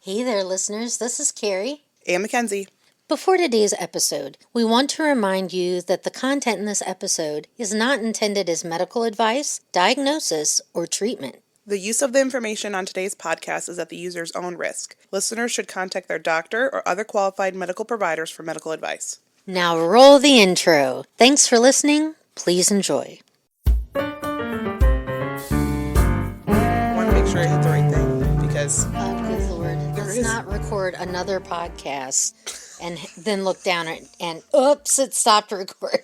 Hey there, listeners. This is Carrie. And Mackenzie. Before today's episode, we want to remind you that the content in this episode is not intended as medical advice, diagnosis, or treatment. The use of the information on today's podcast is at the user's own risk. Listeners should contact their doctor or other qualified medical providers for medical advice. Now roll the intro. Thanks for listening. Please enjoy. I want to make sure I hit the right thing because... Good Lord. Let's not record another podcast and then look down and oops, it stopped recording.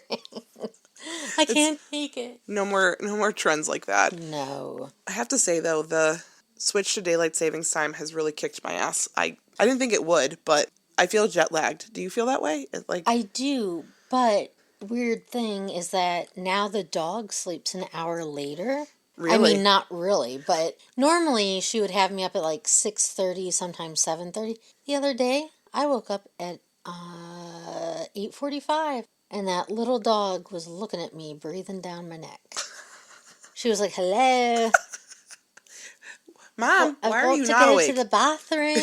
I can't take it. No more trends like that. No. I have to say, though, the switch to daylight savings time has really kicked my ass. I didn't think it would, but I feel jet lagged. Do you feel that way? I do, but weird thing is that now the dog sleeps an hour later. Really? I mean, not really, but normally she would have me up at like 6:30, sometimes 7:30. The other day, I woke up at 8:45, and that little dog was looking at me, breathing down my neck. She was like, "Hello, Mom, why are you not go awake?" to the bathroom.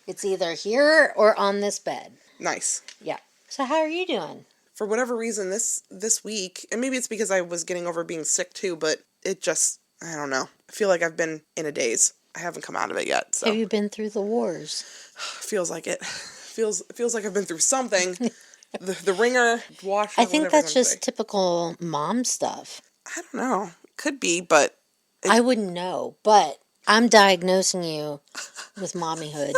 It's either here or on this bed. Nice. Yeah. So how are you doing? For whatever reason, this week, and maybe it's because I was getting over being sick too, but it just, I don't know. I feel like I've been in a daze. I haven't come out of it yet. So. Have you been through the wars? Feels like it. Feels like I've been through something. the ringer, washer. I think that's just typical mom stuff. I don't know. Could be, but... I wouldn't know, but I'm diagnosing you with mommyhood.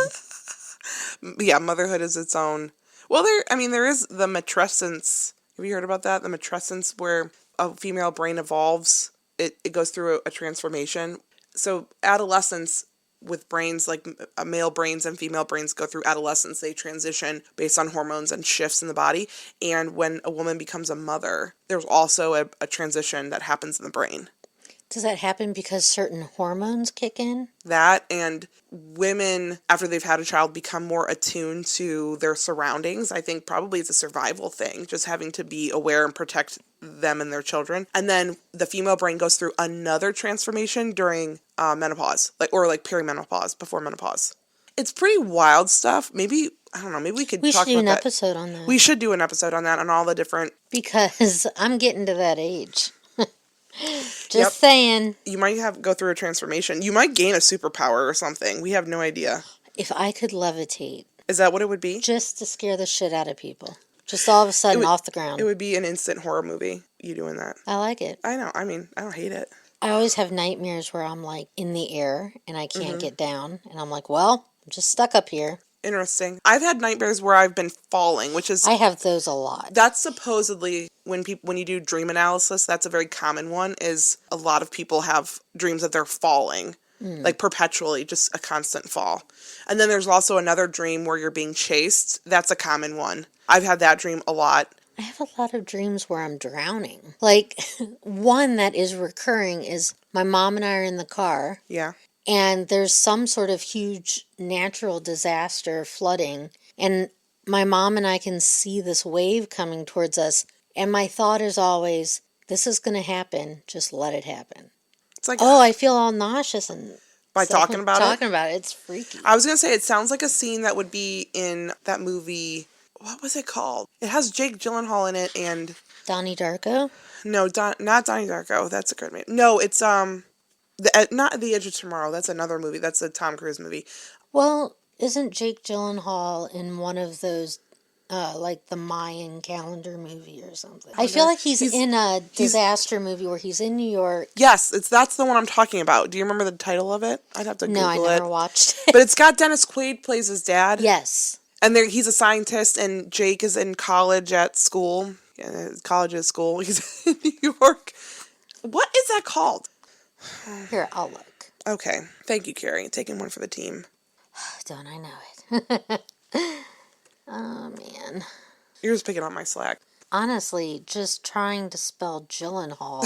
Yeah, motherhood is its own... Well, there is the matrescence. Have you heard about that? The matrescence, where a female brain evolves. It goes through a transformation. So adolescence with brains, like male brains and female brains go through adolescence. They transition based on hormones and shifts in the body. And when a woman becomes a mother, there's also a transition that happens in the brain. Does that happen because certain hormones kick in? That, and women, after they've had a child, become more attuned to their surroundings. I think probably it's a survival thing, just having to be aware and protect them and their children. And then the female brain goes through another transformation during menopause, or perimenopause, before menopause. It's pretty wild stuff. Maybe, I don't know, maybe we could talk about that. We should do an episode on that. We should do an episode on that, on all the different... Because I'm getting to that age. Just saying. You might go through a transformation. You might gain a superpower or something. We have no idea. If I could levitate. Is that what it would be? Just to scare the shit out of people. Just all of a sudden off the ground. It would be an instant horror movie, you doing that. I like it. I know. I mean, I don't hate it. I always have nightmares where I'm like in the air and I can't get down. And I'm like, well, I'm just stuck up here. Interesting. I've had nightmares where I've been falling, which is... I have those a lot. That's supposedly, when you do dream analysis, that's a very common one, is a lot of people have dreams that they're falling. Like perpetually, just a constant fall. And then there's also another dream where you're being chased. That's a common one. I've had that dream a lot. I have a lot of dreams where I'm drowning. Like, one that is recurring is my mom and I are in the car. Yeah. And there's some sort of huge natural disaster, flooding, and my mom and I can see this wave coming towards us, and my thought is always, this is going to happen, just let it happen. It's like, I feel all nauseous and by talking about it, it's freaky. I was going to say, it sounds like a scene that would be in that movie, what was it called? It has Jake Gyllenhaal in it, and... Donnie Darko? No, not Donnie Darko, that's a good movie. No, it's, not The Edge of Tomorrow. That's another movie. That's a Tom Cruise movie. Well, isn't Jake Gyllenhaal in one of those, like the Mayan calendar movie or something? I feel like he's in a disaster movie where he's in New York. Yes, that's the one I'm talking about. Do you remember the title of it? I'd have to Google it. No, I never watched it. But it's got Dennis Quaid plays his dad. Yes. And he's a scientist, and Jake is in college at school. Yeah, college is school. He's in New York. What is that called? Here, I'll look. Okay. Thank you, Carrie. Taking one for the team. Don't I know it? Oh, man. You're just picking on my slack. Honestly, just trying to spell Gyllenhaal.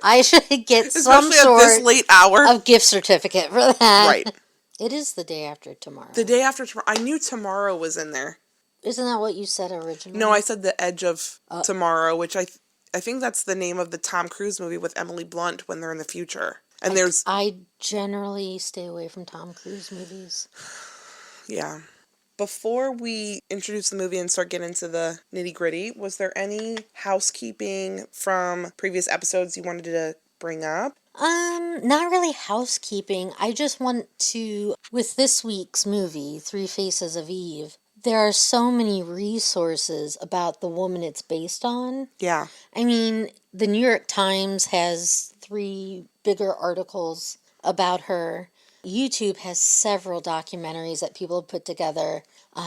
I should get some sort at this late hour of gift certificate for that. Right. It is the day after tomorrow. The day after tomorrow. I knew tomorrow was in there. Isn't that what you said originally? No, I said The Edge of Tomorrow, which I think that's the name of the Tom Cruise movie with Emily Blunt when they're in the future. And there's, I generally stay away from Tom Cruise movies. yeah. Before we introduce the movie and start getting into the nitty gritty, was there any housekeeping from previous episodes you wanted to bring up? Not really housekeeping. I just want to, with this week's movie, Three Faces of Eve, there are so many resources about the woman it's based on. Yeah. I mean, the New York Times has 3 bigger articles about her. YouTube has several documentaries that people have put together.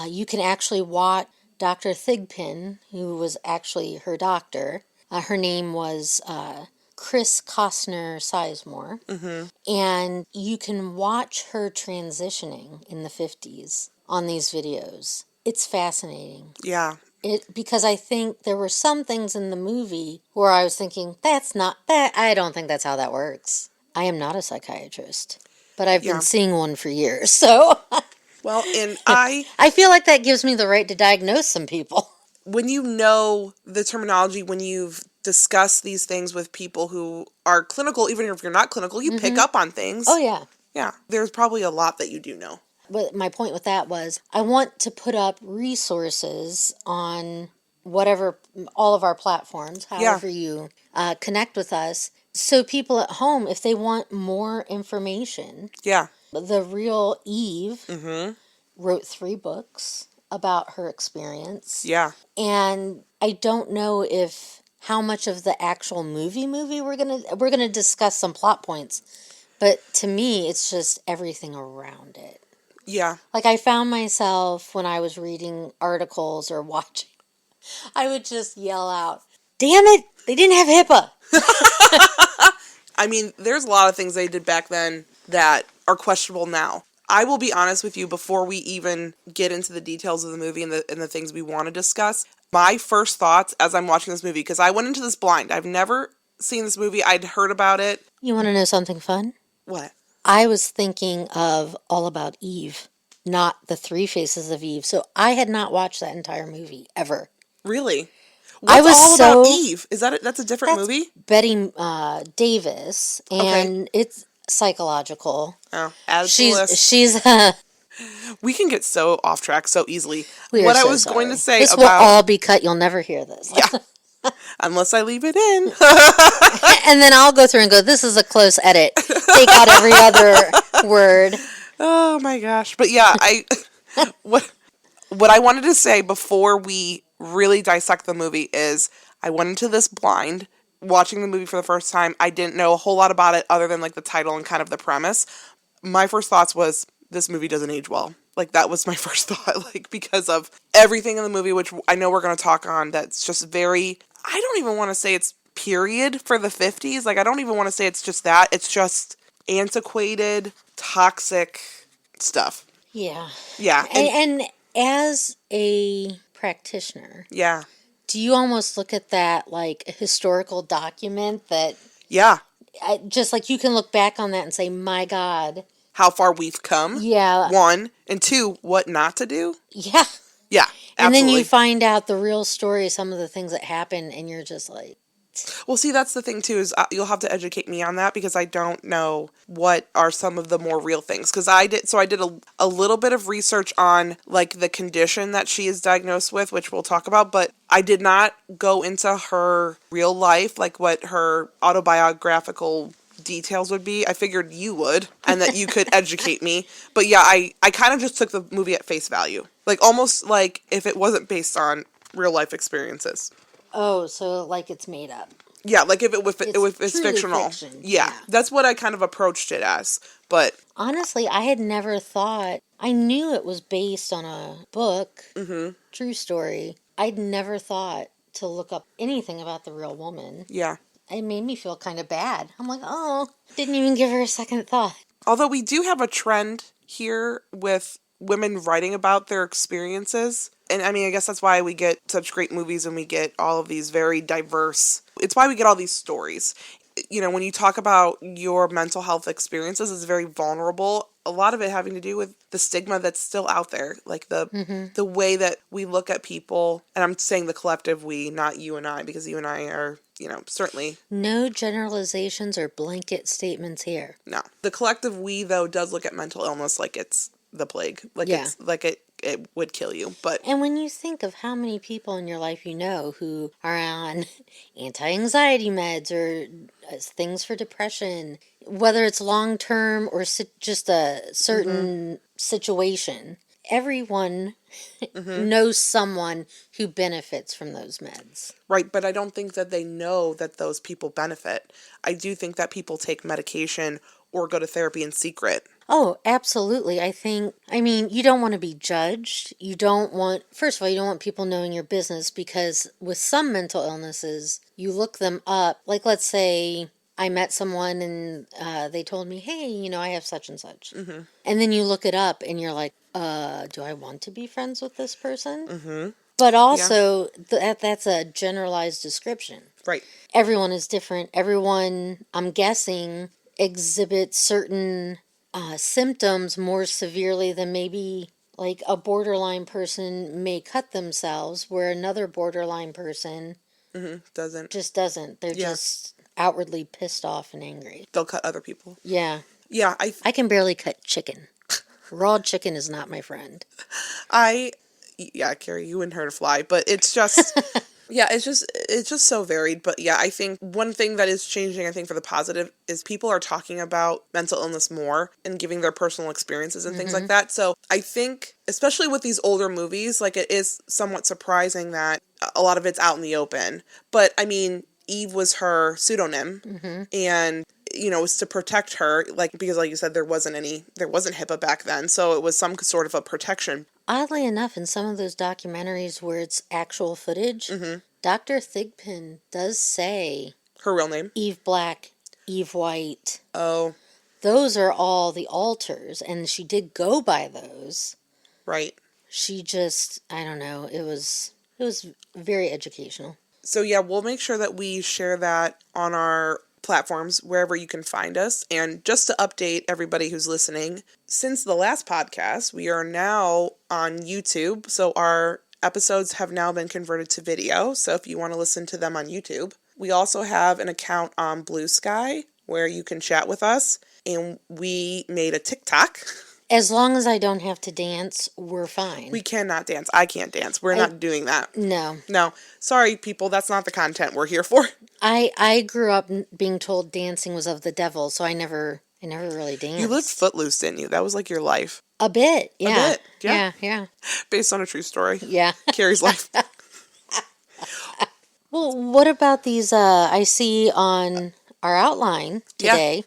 You can actually watch Dr. Thigpen, who was actually her doctor. Her name was Chris Costner Sizemore. And you can watch her transitioning in the 50s on these videos. It's fascinating. Yeah. Because I think there were some things in the movie where I was thinking, I don't think that's how that works. I am not a psychiatrist, but I've Yeah. been seeing one for years, so Well, and I feel like that gives me the right to diagnose some people. when you know the terminology, when you've discussed these things with people who are clinical, even if you're not clinical, you pick up on things. Oh, yeah. Yeah. There's probably a lot that you do know. But my point with that was I want to put up resources on all of our platforms, however you connect with us, so people at home, if they want more information. Yeah. The real Eve wrote 3 books about her experience. Yeah. And I don't know how much of the actual movie we're gonna discuss some plot points. But to me, it's just everything around it. Yeah. Like, I found myself when I was reading articles or watching, I would just yell out, "Damn it, they didn't have HIPAA." I mean, there's a lot of things they did back then that are questionable now. I will be honest with you, before we even get into the details of the movie and the things we want to discuss, my first thoughts as I'm watching this movie, because I went into this blind. I've never seen this movie. I'd heard about it. You want to know something fun? What? I was thinking of All About Eve, not the Three Faces of Eve. So I had not watched that entire movie, ever. Really? I was All so- About Eve? Is that's a different movie? Betty Davis, and it's psychological. Oh, add it to the list. She's We can get so off track so easily. we are What I so was sorry. going to say this about will all be cut. You'll never hear this. Yeah. Unless I leave it in. And then I'll go through and go, this is a close edit. Take out every other word. Oh my gosh. But yeah, what I wanted to say before we really dissect the movie is I went into this blind, watching the movie for the first time. I didn't know a whole lot about it other than like the title and kind of the premise. My first thoughts was, this movie doesn't age well. Like, that was my first thought, like, because of everything in the movie, which I know we're going to talk on, that's just very, I don't even want to say it's period for the 50s. Like, I don't even want to say it's just that. It's just antiquated, toxic stuff. Yeah. Yeah. And as a practitioner, Yeah. do you almost look at that like a historical document that, Yeah. just like you can look back on that and say, my God. How far we've come. Yeah. 1. And 2, what not to do. Yeah. Yeah. And then absolutely. you find out the real story, some of the things that happen, and you're just like, Well, see, that's the thing, too, is you'll have to educate me on that because I don't know what are some of the more real things. Because I did a little bit of research on, like, the condition that she is diagnosed with, which we'll talk about, but I did not go into her real life, like what her autobiographical details would be. I figured you would, and that you could educate me. But yeah, I kind of just took the movie at face value. Like, almost like if it wasn't based on real life experiences. oh, so like it's made up. Yeah, like if it's truly fictional. fiction. Yeah, that's what I kind of approached it as. But Honestly, I had never thought, I knew it was based on a book, true story. I'd never thought to look up anything about the real woman. yeah. It made me feel kind of bad. I'm like, oh, didn't even give her a second thought. Although we do have a trend here with women writing about their experiences. And I mean, I guess that's why we get such great movies and we get all of these very diverse. It's why we get all these stories. You know, when you talk about your mental health experiences, it's very vulnerable. A lot of it having to do with the stigma that's still out there, like the way that we look at people. And I'm saying the collective we, not you and I, because you and I are certainly. No generalizations or blanket statements here. No. The collective we, though, does look at mental illness like it's the plague. Like Yeah. it's like it would kill you. But And when you think of how many people in your life you know who are on anti-anxiety meds or things for depression, whether it's long-term or just a certain situation, everyone knows someone who benefits from those meds. Right, but I don't think that they know that those people benefit. I do think that people take medication or go to therapy in secret. Oh, absolutely. I mean, you don't want to be judged. First of all, you don't want people knowing your business because with some mental illnesses, you look them up. Like, let's say I met someone and they told me, hey, I have such and such. Mm-hmm. And then you look it up and you're like, do I want to be friends with this person? Mm-hmm. But also, that's a generalized description. Right. Everyone is different. Everyone, I'm guessing, exhibits certain symptoms more severely than maybe like a borderline person may cut themselves, where another borderline person doesn't. They're just outwardly pissed off and angry. They'll cut other people. Yeah. Yeah, I can barely cut chicken. Raw chicken is not my friend. Yeah, Carrie, you wouldn't hurt a fly, but it's just, yeah, it's just so varied. But yeah, I think one thing that is changing, I think for the positive, is people are talking about mental illness more and giving their personal experiences and things like that. So I think, especially with these older movies, like it is somewhat surprising that a lot of it's out in the open. But I mean, Eve was her pseudonym, and it was to protect her, because like you said, there wasn't HIPAA back then, so it was some sort of a protection. Oddly enough, in some of those documentaries where it's actual footage, Dr. Thigpen does say her real name, Eve Black, Eve White. Oh, those are all the alters, and she did go by those. Right. She just, I don't know, it was very educational. So yeah, we'll make sure that we share that on our platforms, wherever you can find us. And just to update everybody who's listening, since the last podcast, we are now on YouTube. So our episodes have now been converted to video. So if you want to listen to them on YouTube, we also have an account on Blue Sky where you can chat with us. And we made a TikTok. As long as I don't have to dance, we're fine. We cannot dance. I can't dance. We're not doing that. No. Sorry, people. That's not the content we're here for. I grew up being told dancing was of the devil, so I never really danced. You lived footloose, didn't you? That was like your life. A bit, yeah. A bit, yeah. Based on a true story. Yeah. Carrie's life. Well, what about these, I see on our outline today,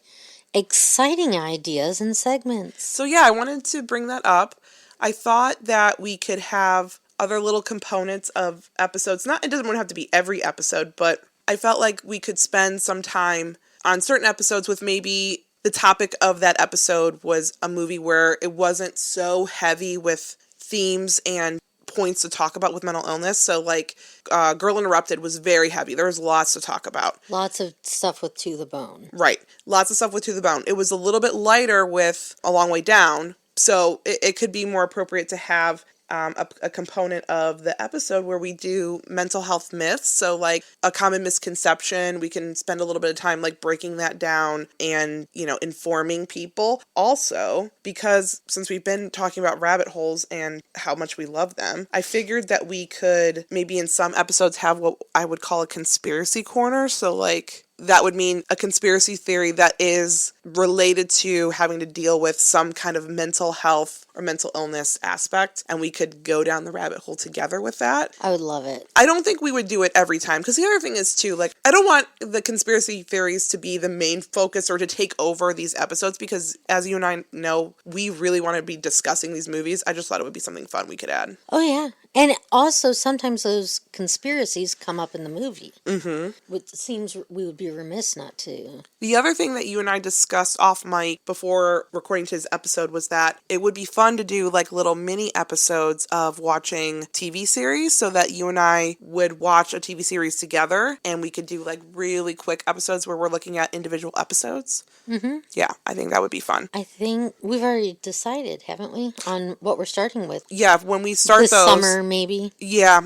exciting ideas and segments. So yeah, I wanted to bring that up. I thought that we could have other little components of episodes. It doesn't want to have to be every episode, but I felt like we could spend some time on certain episodes with maybe the topic of that episode was a movie where it wasn't so heavy with themes and points to talk about with mental illness. So like Girl Interrupted was very heavy. There was lots to talk about. Lots of stuff with To the Bone. Right. Lots of stuff with To the Bone. It was a little bit lighter with A Long Way Down. So it could be more appropriate to have a component of the episode where we do mental health myths. So like a common misconception, we can spend a little bit of time like breaking that down and, informing people. Also, because since we've been talking about rabbit holes and how much we love them, I figured that we could maybe in some episodes have what I would call a conspiracy corner. So like that would mean a conspiracy theory that is related to having to deal with some kind of mental health or mental illness aspect, and we could go down the rabbit hole together with that. I would love it. I don't think we would do it every time, because the other thing is too, like, I don't want the conspiracy theories to be the main focus or to take over these episodes, because as you and I know, we really want to be discussing these movies. I just thought it would be something fun we could add. Oh, yeah. And also, sometimes those conspiracies come up in the movie. Mm-hmm. It seems we would be remiss not to. The other thing that you and I discussed off mic before recording today's episode was that it would be fun to do like little mini episodes of watching TV series, so that you and I would watch a TV series together and we could do like really quick episodes where we're looking at individual episodes. Mm-hmm. Yeah, I think that would be fun. I think we've already decided, haven't we, on what we're starting with? Yeah, when we start this those... summer, term, maybe. Yeah,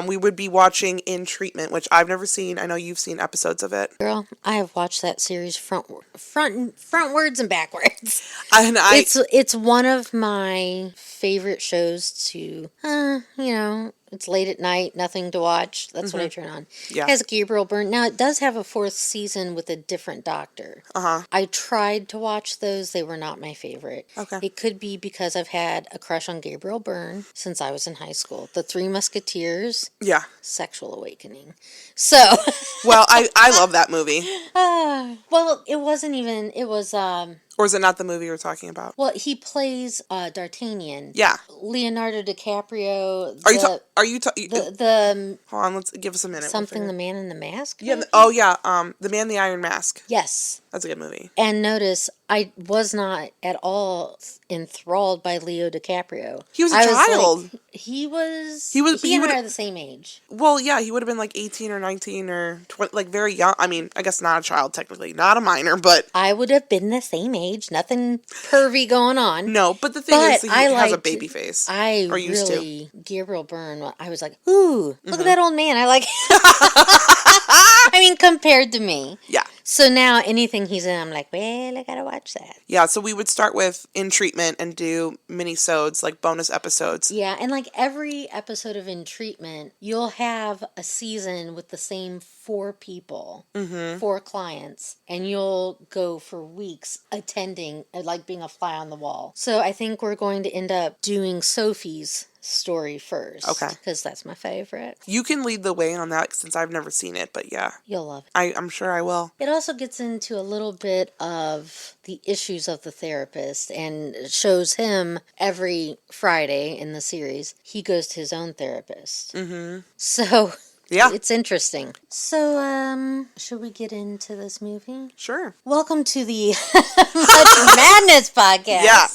we would be watching In Treatment, which I've never seen. I know you've seen episodes of it. Girl, I have watched that series frontwards and backwards. And It's one of my favorite shows to, it's late at night, nothing to watch. That's what I turn on. Yeah. It has Gabriel Byrne. Now, it does have a fourth season with a different doctor. I tried to watch those. They were not my favorite. Okay. It could be because I've had a crush on Gabriel Byrne since I was in high school. The Three Musketeers. Yeah. Sexual awakening. So. Well, I love that movie. Well, it wasn't even, it was, Or is it not the movie you're talking about? well, he plays D'Artagnan. Yeah. Leonardo DiCaprio. Hold on, let's give us a minute. Something the Man in the Mask? Yeah. maybe? The Man in the Iron Mask. Yes. That's a good movie. And notice, I was not at all enthralled by Leo DiCaprio. He was a I child. He and I are the same age. Well, yeah, he would have been like 18 or 19 or 20, like very young. I mean, I guess not a child technically, not a minor, but I would have been the same age. Nothing pervy going on. no. But the thing is, he has a baby face. Gabriel Byrne. I was like, ooh, look at that old man. I like. I mean, compared to me. Yeah. So now anything he's in, I'm like, well, I gotta watch that. Yeah, so we would start with In Treatment and do mini-sodes, like bonus episodes. Yeah, and like every episode of In Treatment, you'll have a season with the same 4 people, 4 clients, and you'll go for weeks attending, like being a fly on the wall. So I think we're going to end up doing Sophie's story first. Okay. Because that's my favorite. You can lead the way on that since I've never seen it, but yeah. You'll love it. I'm sure I will. It also gets into a little bit of the issues of the therapist and shows him every Friday in the series. He goes to his own therapist. So Yeah. it's interesting. So, should we get into this movie? Sure. Welcome to the Much Madness podcast. Yeah.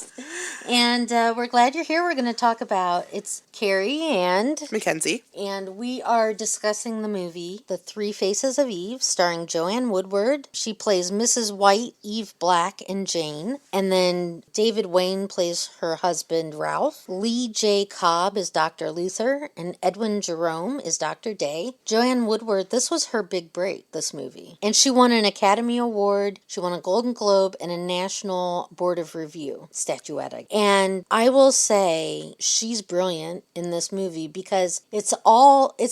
And we're glad you're here. We're going to talk about, it's Carrie and Mackenzie. And we are discussing the movie The Three Faces of Eve, starring Joanne Woodward. She plays Mrs. White, Eve Black, and Jane. And then David Wayne plays her husband, Ralph. Lee J. Cobb is Dr. Luther. And Edwin Jerome is Dr. Day. Joanne Woodward, this was her big break, this movie. And she won an Academy Award. She won a Golden Globe and a National Board of Review statuette. And I will say she's brilliant in this movie because it's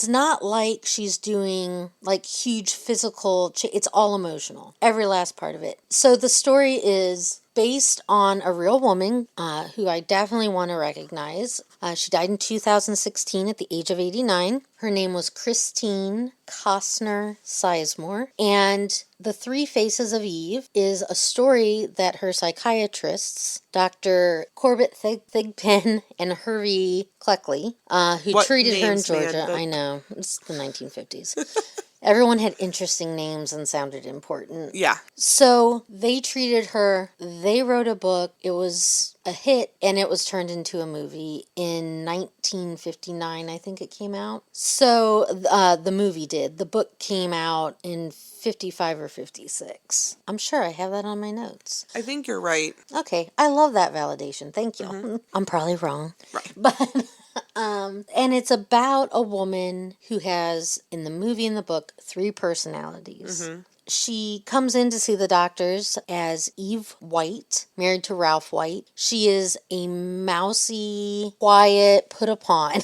not like she's doing like huge physical, it's all emotional. Every last part of it. So the story is based on a real woman who I definitely want to recognize. She died in 2016 at the age of 89. Her name was Chris Costner Sizemore. And The Three Faces of Eve is a story that her psychiatrists, Dr. Corbett Thigpen and Hervey Cleckley, who What treated her in names, man? Georgia. I know, it's the 1950s. Everyone had interesting names and sounded important. Yeah. So they treated her, they wrote a book, it was a hit, and it was turned into a movie in 1959, I think it came out. So the movie did. The book came out in 55 or 56. I'm sure I have that on my notes. I think you're right. Okay, I love that validation. Thank you. I'm probably wrong. Right. But and it's about a woman who has, in the movie and the book, 3 personalities. She comes in to see the doctors as Eve White, married to Ralph White. She is a mousy, quiet, put upon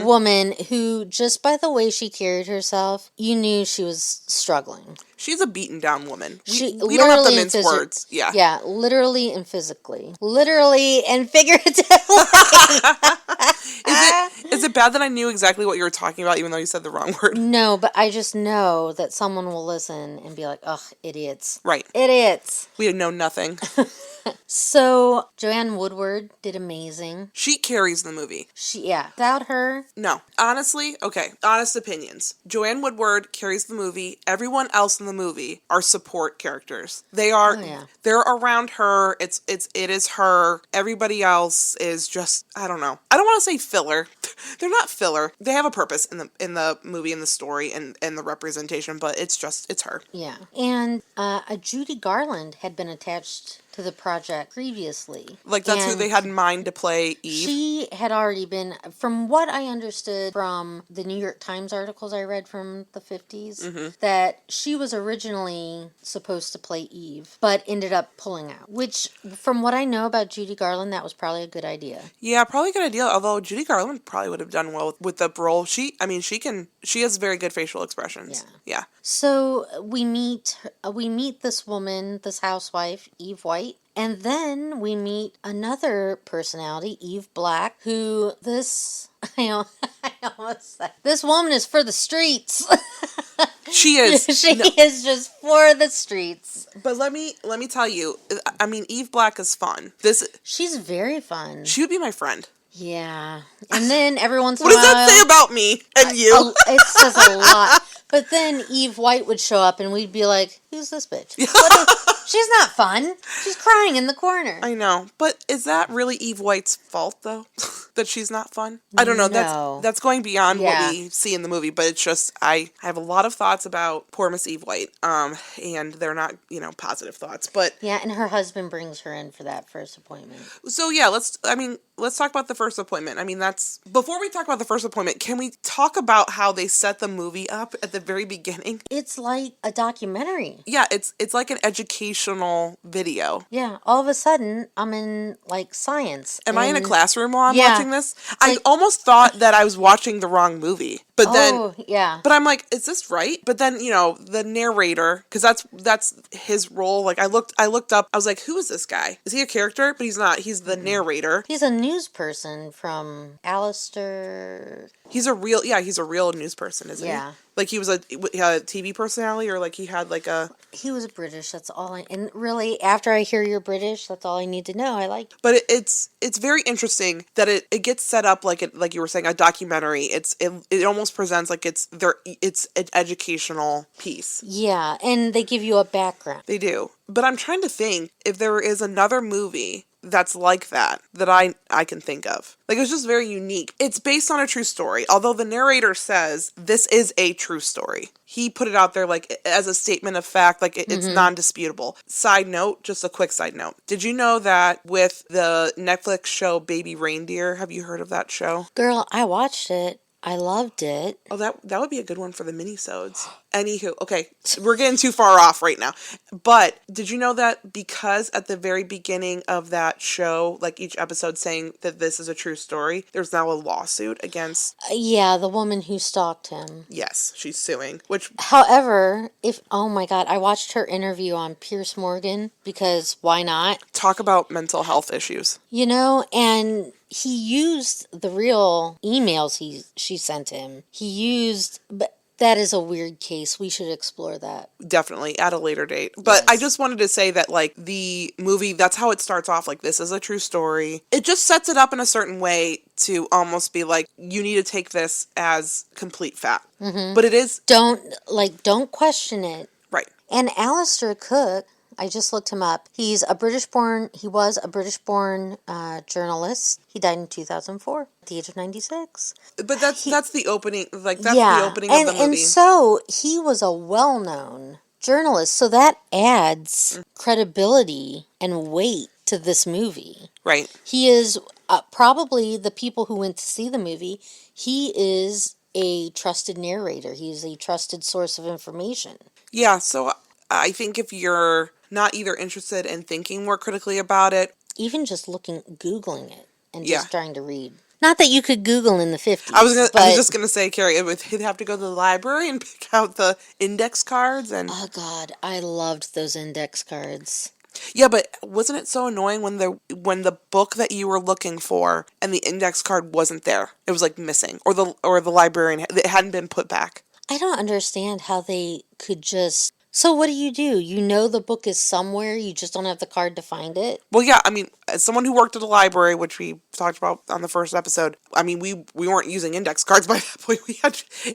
woman who, just by the way she carried herself, you knew she was struggling. She's a beaten down woman. We don't have Literally to and mince words. Yeah. Yeah, literally and physically. Literally and figuratively. Is it bad that I knew exactly what you were talking about, even though you said the wrong word? No, but I just know that someone will listen and be like, ugh, idiots. Right. Idiots. We know nothing. So, Joanne Woodward did amazing. She carries the movie. Without her. No. Honestly, okay, honest opinions. Joanne Woodward carries the movie. Everyone else in the movie are support characters. They are, they're around her. It is her. Everybody else is just, I don't know. I don't want to say filler. They're not filler. They have a purpose in the movie and the story and the representation, but it's her. Yeah. And Judy Garland had been attached to the project previously. Like, that's who they had in mind to play Eve? She had already been, from what I understood from the New York Times articles I read from the 50s, that she was originally supposed to play Eve, but ended up pulling out. Which, from what I know about Judy Garland, that was probably a good idea. Yeah, probably a good idea. Although Judy Garland probably would have done well with the role. She has very good facial expressions. Yeah. So we meet this woman, this housewife, Eve White. And then we meet another personality, Eve Black, who I almost said, this woman is for the streets. She is. She is just for the streets. But let me tell you, I mean, Eve Black is fun. She's very fun. She would be my friend. Yeah. And then every once in What a while... does that say about me and you? It says a lot. But then Eve White would show up and we'd be like, who's this bitch? She's not fun. She's crying in the corner. I know. But is that really Eve White's fault, though? That she's not fun? I don't know. No. That's going beyond what we see in the movie. But it's just, I have a lot of thoughts about poor Miss Eve White. And they're not, positive thoughts. But yeah, and her husband brings her in for that first appointment. So yeah, let's talk about the first appointment. I mean, before we talk about the first appointment, can we talk about how they set the movie up at the very beginning? It's like a documentary. Yeah, it's like an educational video. Yeah, all of a sudden, I'm in, like, science. Am I in a classroom while I'm watching this? I almost thought that I was watching the wrong movie. But but I'm like, is this right? But then, the narrator, because that's his role. Like, I looked up, I was like, who is this guy? Is he a character? But he's not. He's the narrator. He's a news person from Alistair. He's a real news person, isn't he? Yeah. Like, he was a TV personality, or like he had like a... He was British, that's all and really, after I hear you're British, that's all I need to know. I like... But it's very interesting that it gets set up like you were saying, a documentary. It almost presents like it's an educational piece. Yeah, and they give you a background. They do. But I'm trying to think if there is another movie that's like that I can think of. Like, it's just very unique. It's based on a true story, although the narrator says this is a true story. He put it out there like as a statement of fact, like it's non-disputable. Side note, just a quick side note. Did you know that with the Netflix show Baby Reindeer, have you heard of that show? Girl, I watched it. I loved it. Oh, that would be a good one for the minisodes. Anywho, okay, we're getting too far off right now. But did you know that because at the very beginning of that show, like each episode saying that this is a true story, there's now a lawsuit against... Yeah, the woman who stalked him. Yes, she's suing, which... However, oh my God, I watched her interview on Piers Morgan, because why not? Talk about mental health issues. And he used the real emails she sent him. But that is a weird case. We should explore that. Definitely, at a later date. But yes. I just wanted to say that, like, the movie, that's how it starts off. Like, this is a true story. It just sets it up in a certain way to almost be like, you need to take this as complete fact. Mm-hmm. But it is... Don't question it. Right. And Alistair Cook... I just looked him up. He was a British-born journalist. He died in 2004 at the age of 96. But that's the opening, the opening of the movie. And so he was a well-known journalist, so that adds credibility and weight to this movie. Right. He is probably the people who went to see the movie, he is a trusted narrator. He's a trusted source of information. Yeah, so I think if you're not either interested in thinking more critically about it, even just Googling it and just trying to read. Not that you could Google in the 50s. I was just going to say, Carrie, he'd have to go to the library and pick out the index cards. And oh, God, I loved those index cards. Yeah, but wasn't it so annoying when the book that you were looking for and the index card wasn't there? It was like missing, or the librarian, it hadn't been put back. I don't understand how they could just... So what do? You know the book is somewhere, you just don't have the card to find it? Well, yeah, I mean, as someone who worked at a library, which we talked about on the first episode, I mean, we weren't using index cards by that point. We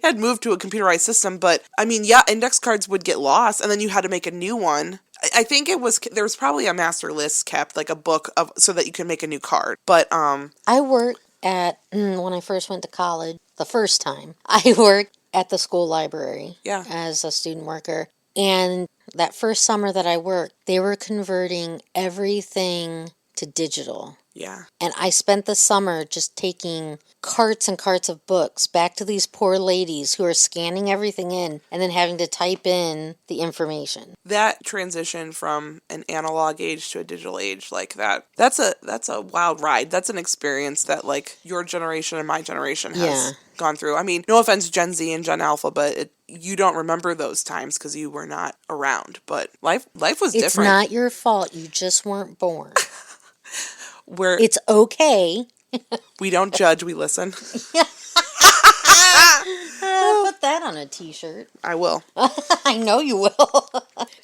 had moved to a computerized system, but, I mean, yeah, index cards would get lost, and then you had to make a new one. I think there was probably a master list kept, like a book so that you can make a new card, but, I worked when I first went to college, the first time, I worked at the school library as a student worker. And that first summer that I worked, they were converting everything to digital. Yeah. And I spent the summer just taking carts and carts of books back to these poor ladies who are scanning everything in and then having to type in the information. That transition from an analog age to a digital age, like that's a wild ride. That's an experience that like your generation and my generation has gone through. I mean, no offense, Gen Z and Gen Alpha, but you don't remember those times because you were not around. But life was different. It's not your fault. You just weren't born. It's okay. We don't judge, we listen. Put that on a t-shirt. I will. I know you will.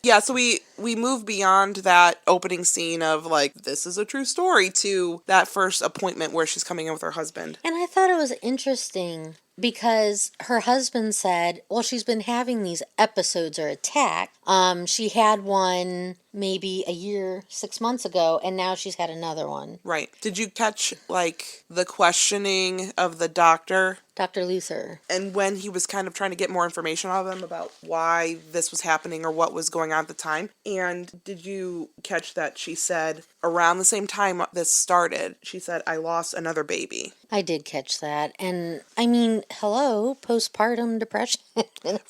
Yeah, so we move beyond that opening scene of like, this is a true story, to that first appointment where she's coming in with her husband. And I thought it was interesting because her husband said, well, she's been having these episodes or attacks. She had one maybe a year, 6 months ago, and now she's had another one. Right. Did you catch, like, the questioning of the doctor? Dr. Luther. And when he was kind of trying to get more information out of them about why this was happening or what was going on at the time. And did you catch that she said, around the same time this started, she said, I lost another baby. I did catch that. And, I mean, hello, postpartum depression.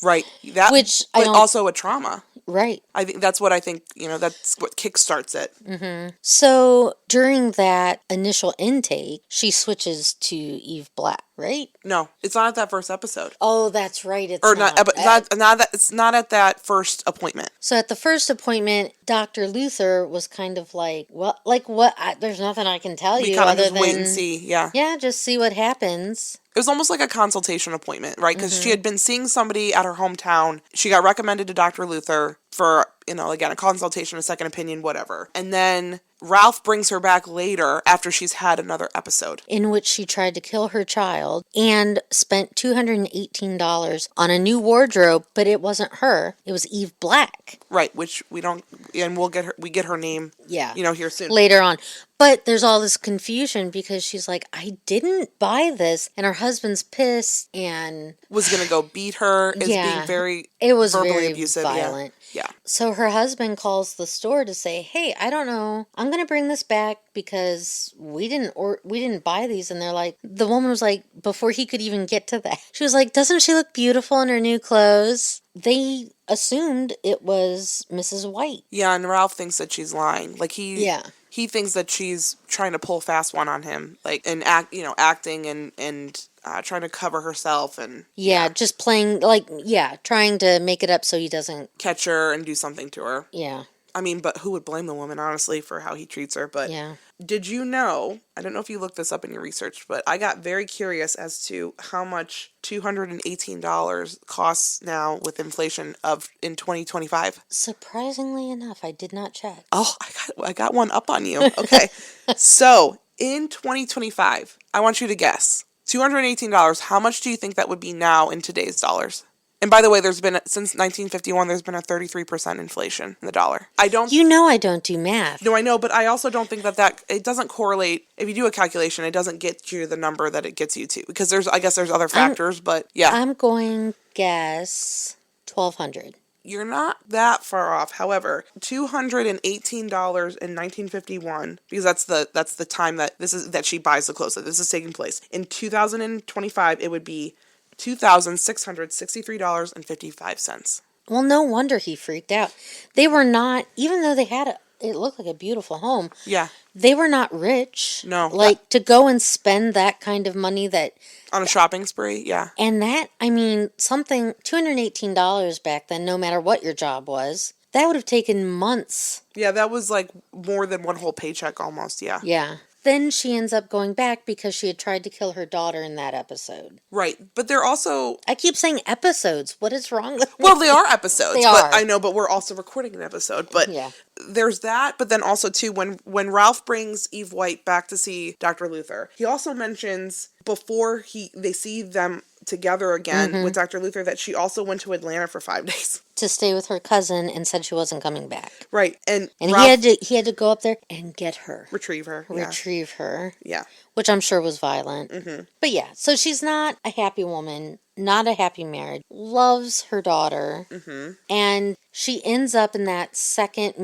Right. That, which but also a trauma. Right. I think that's what that's what kickstarts it. Mm-hmm. So during that initial intake, she switches to Eve Black, right? No, it's not at that first episode. Oh, that's right. It's not at that first appointment. So at the first appointment, Dr. Luther was kind of like, well, like what? There's nothing I can tell you other than wait and see. Yeah. Yeah, just see what happens. It was almost like a consultation appointment, right? Because she had been seeing somebody at her hometown. She got recommended to Dr. Luther for, again, a consultation, a second opinion, whatever. And then Ralph brings her back later after she's had another episode. In which she tried to kill her child and spent $218 on a new wardrobe, but it wasn't her. It was Eve Black. Right, which we don't, and we get her name, here soon. Later on. But there's all this confusion because she's like, I didn't buy this. And her husband's pissed and was going to go beat her. Being very verbally very abusive. Violent. Yeah. So her husband calls the store to say, hey, I don't know. I'm going to bring this back because we didn't buy these. And they're like, the woman was like, before he could even get to that, she was like, doesn't she look beautiful in her new clothes? They assumed it was Mrs. White. Yeah, and Ralph thinks that she's lying. Like he thinks that she's trying to pull a fast one on him, like, and acting and trying to cover herself and just playing trying to make it up so he doesn't catch her and do something to her. Yeah. I mean, but who would blame the woman, honestly, for how he treats her? But did you know, I don't know if you looked this up in your research, but I got very curious as to how much $218 costs now with inflation in 2025. Surprisingly enough, I did not check. Oh, I got one up on you. Okay. So, in 2025, I want you to guess. $218, how much do you think that would be now in today's dollars? And by the way, since 1951, there's been a 33% inflation in the dollar. I don't do math. No, I know, but I also don't think that it doesn't correlate. If you do a calculation, it doesn't get you the number that it gets you to. Because there's other factors, but yeah. I'm going to guess $1,200. You're not that far off. However, $218 in 1951, because that's the time that she buys the clothes. So this is taking place. In 2025, it would be $2,663.55. Well, no wonder he freaked out. They were not, even though they had it looked like a beautiful home. Yeah. They were not rich. No. Like, to go and spend that kind of money on a shopping spree, yeah. And that, I mean, $218 back then, no matter what your job was, that would have taken months. Yeah, that was like more than one whole paycheck almost, yeah. Yeah. Then she ends up going back because she had tried to kill her daughter in that episode. Right. But they're also... I keep saying episodes. What is wrong with me? Well, they are episodes. They are. I know, but we're also recording an episode. But there's that. But then also, too, when Ralph brings Eve White back to see Dr. Luther, he also mentions before they see them together again with Dr. Luther that she also went to Atlanta for 5 days. To stay with her cousin and said she wasn't coming back. Right. And Ralph, he had to go up there and get her. Retrieve her. Retrieve her. Yeah. Which I'm sure was violent. But yeah, so she's not a happy woman, not a happy marriage, loves her daughter, and she ends up in that second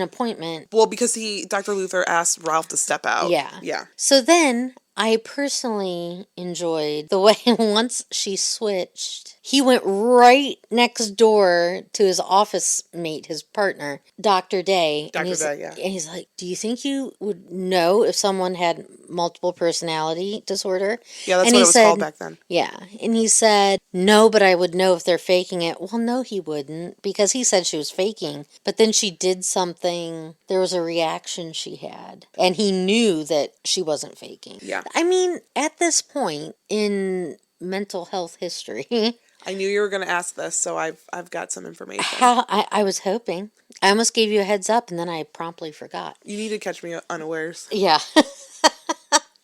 appointment. Well, because Dr. Luther asked Ralph to step out. Yeah. Yeah. So then I personally enjoyed the way once she switched, he went right next door to his office mate, his partner, Dr. Day. Dr. Day, yeah. And he's like, do you think you would know if someone had multiple personality disorder? Yeah, that's what it was called back then. Yeah. And he said, no, but I would know if they're faking it. Well, no, he wouldn't, because he said she was faking. But then she did something. There was a reaction she had. And he knew that she wasn't faking. Yeah. I mean, at this point in mental health history... I knew you were going to ask this, so I've got some information. I was hoping. I almost gave you a heads up, and then I promptly forgot. You need to catch me unawares. Yeah.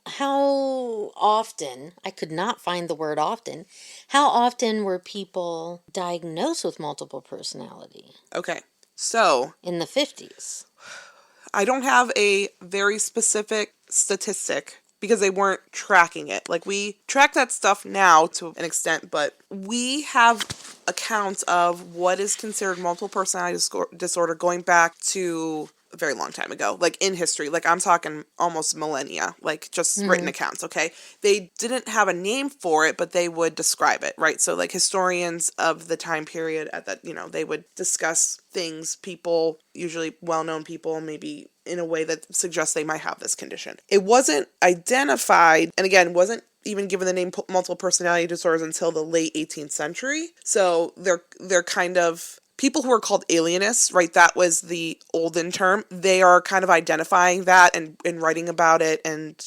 How often, I could not find the word often, how often were people diagnosed with multiple personality? Okay, so... in the 50s. I don't have a very specific statistic because they weren't tracking it. Like, we track that stuff now to an extent, but we have accounts of what is considered multiple personality disorder going back to a very long time ago, like in history. Like, I'm talking almost millennia, like just written accounts, okay? They didn't have a name for it, but they would describe it, right? So, like, historians of the time period at that, they would discuss things, people, usually well-known people, maybe in a way that suggests they might have this condition. It wasn't identified, and again, wasn't even given the name multiple personality disorders until the late 18th century. So they're kind of people who are called alienists, right? That was the olden term. They are kind of identifying that and writing about it and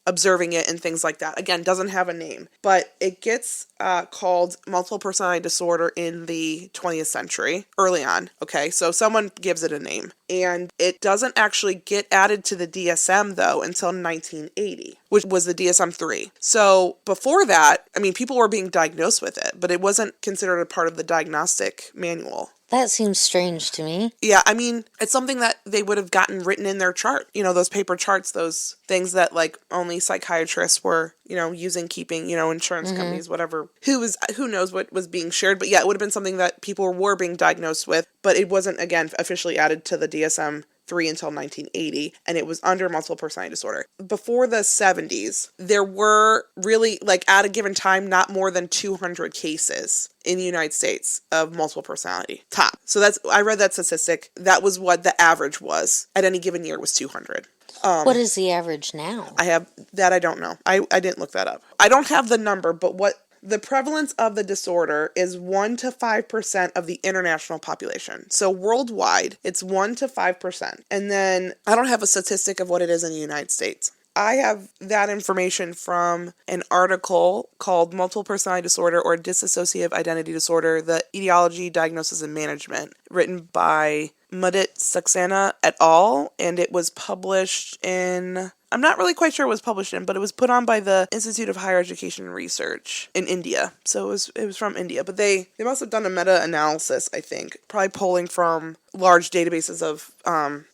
observing it and things like that. Again, doesn't have a name, but it gets called multiple personality disorder in the 20th century, early on. Okay, so someone gives it a name, and it doesn't actually get added to the DSM though until 1980, which was the DSM-3. So before that, I mean, people were being diagnosed with it, but it wasn't considered a part of the diagnostic manual. That seems strange to me. Yeah, I mean, it's something that they would have gotten written in their chart. Those paper charts, those things that, like, only psychiatrists were, using, keeping, insurance companies, whatever. Who knows what was being shared. But yeah, it would have been something that people were being diagnosed with. But it wasn't, again, officially added to the DSM-3 until 1980, and it was under multiple personality disorder. Before the 70s, there were really, like, at a given time, not more than 200 cases in the United States of multiple personality. Top. So I read that statistic. That was what the average was at any given year, was 200. What is the average now? I don't know. I didn't look that up. I don't have the number, but what the prevalence of the disorder is 1 to 5% of the international population. So worldwide, it's 1 to 5%. And then I don't have a statistic of what it is in the United States. I have that information from an article called Multiple Personality Disorder or Dissociative Identity Disorder, the Etiology, Diagnosis, and Management, written by Mudit Saxena et al., and it was published in... I'm not really quite sure it was published in, but it was put on by the Institute of Higher Education and Research in India. So it was from India, but they must have done a meta-analysis, I think, probably pulling from large databases of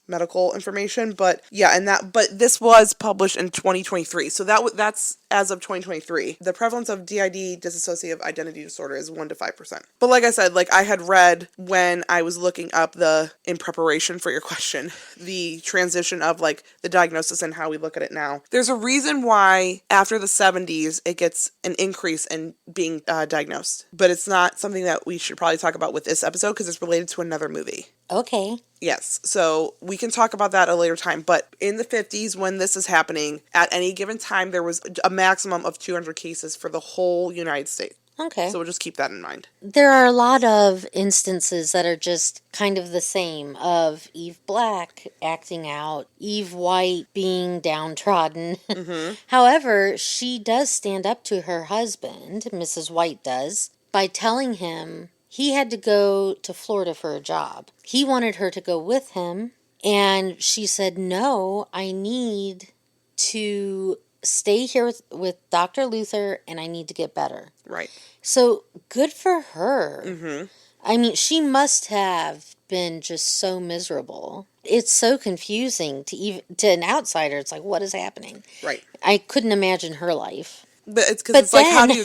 medical information. But yeah, but this was published in 2023. So that's as of 2023. The prevalence of DID, dissociative identity disorder, is 1 to 5%. But like I said, like I had read when I was looking up in preparation for your question, the transition of like the diagnosis and how we look at it now. There's a reason why after the 70s it gets an increase in being diagnosed, but it's not something that we should probably talk about with this episode because it's related to another movie. Okay. Yes, so we can talk about that at a later time, but in the 50s when this is happening, at any given time there was a maximum of 200 cases for the whole United States. Okay. So we'll just keep that in mind. There are a lot of instances that are just kind of the same, of Eve Black acting out, Eve White being downtrodden. Mm-hmm. However, she does stand up to her husband, Mrs. White does, by telling him he had to go to Florida for a job. He wanted her to go with him, and she said, no, I need to stay here with Dr. Luther and I need to get better. Right. So good for her. Mm-hmm. I mean, she must have been just so miserable. It's so confusing to an outsider. It's like, what is happening? Right. I couldn't imagine her life. But it's because But it's like, how do then-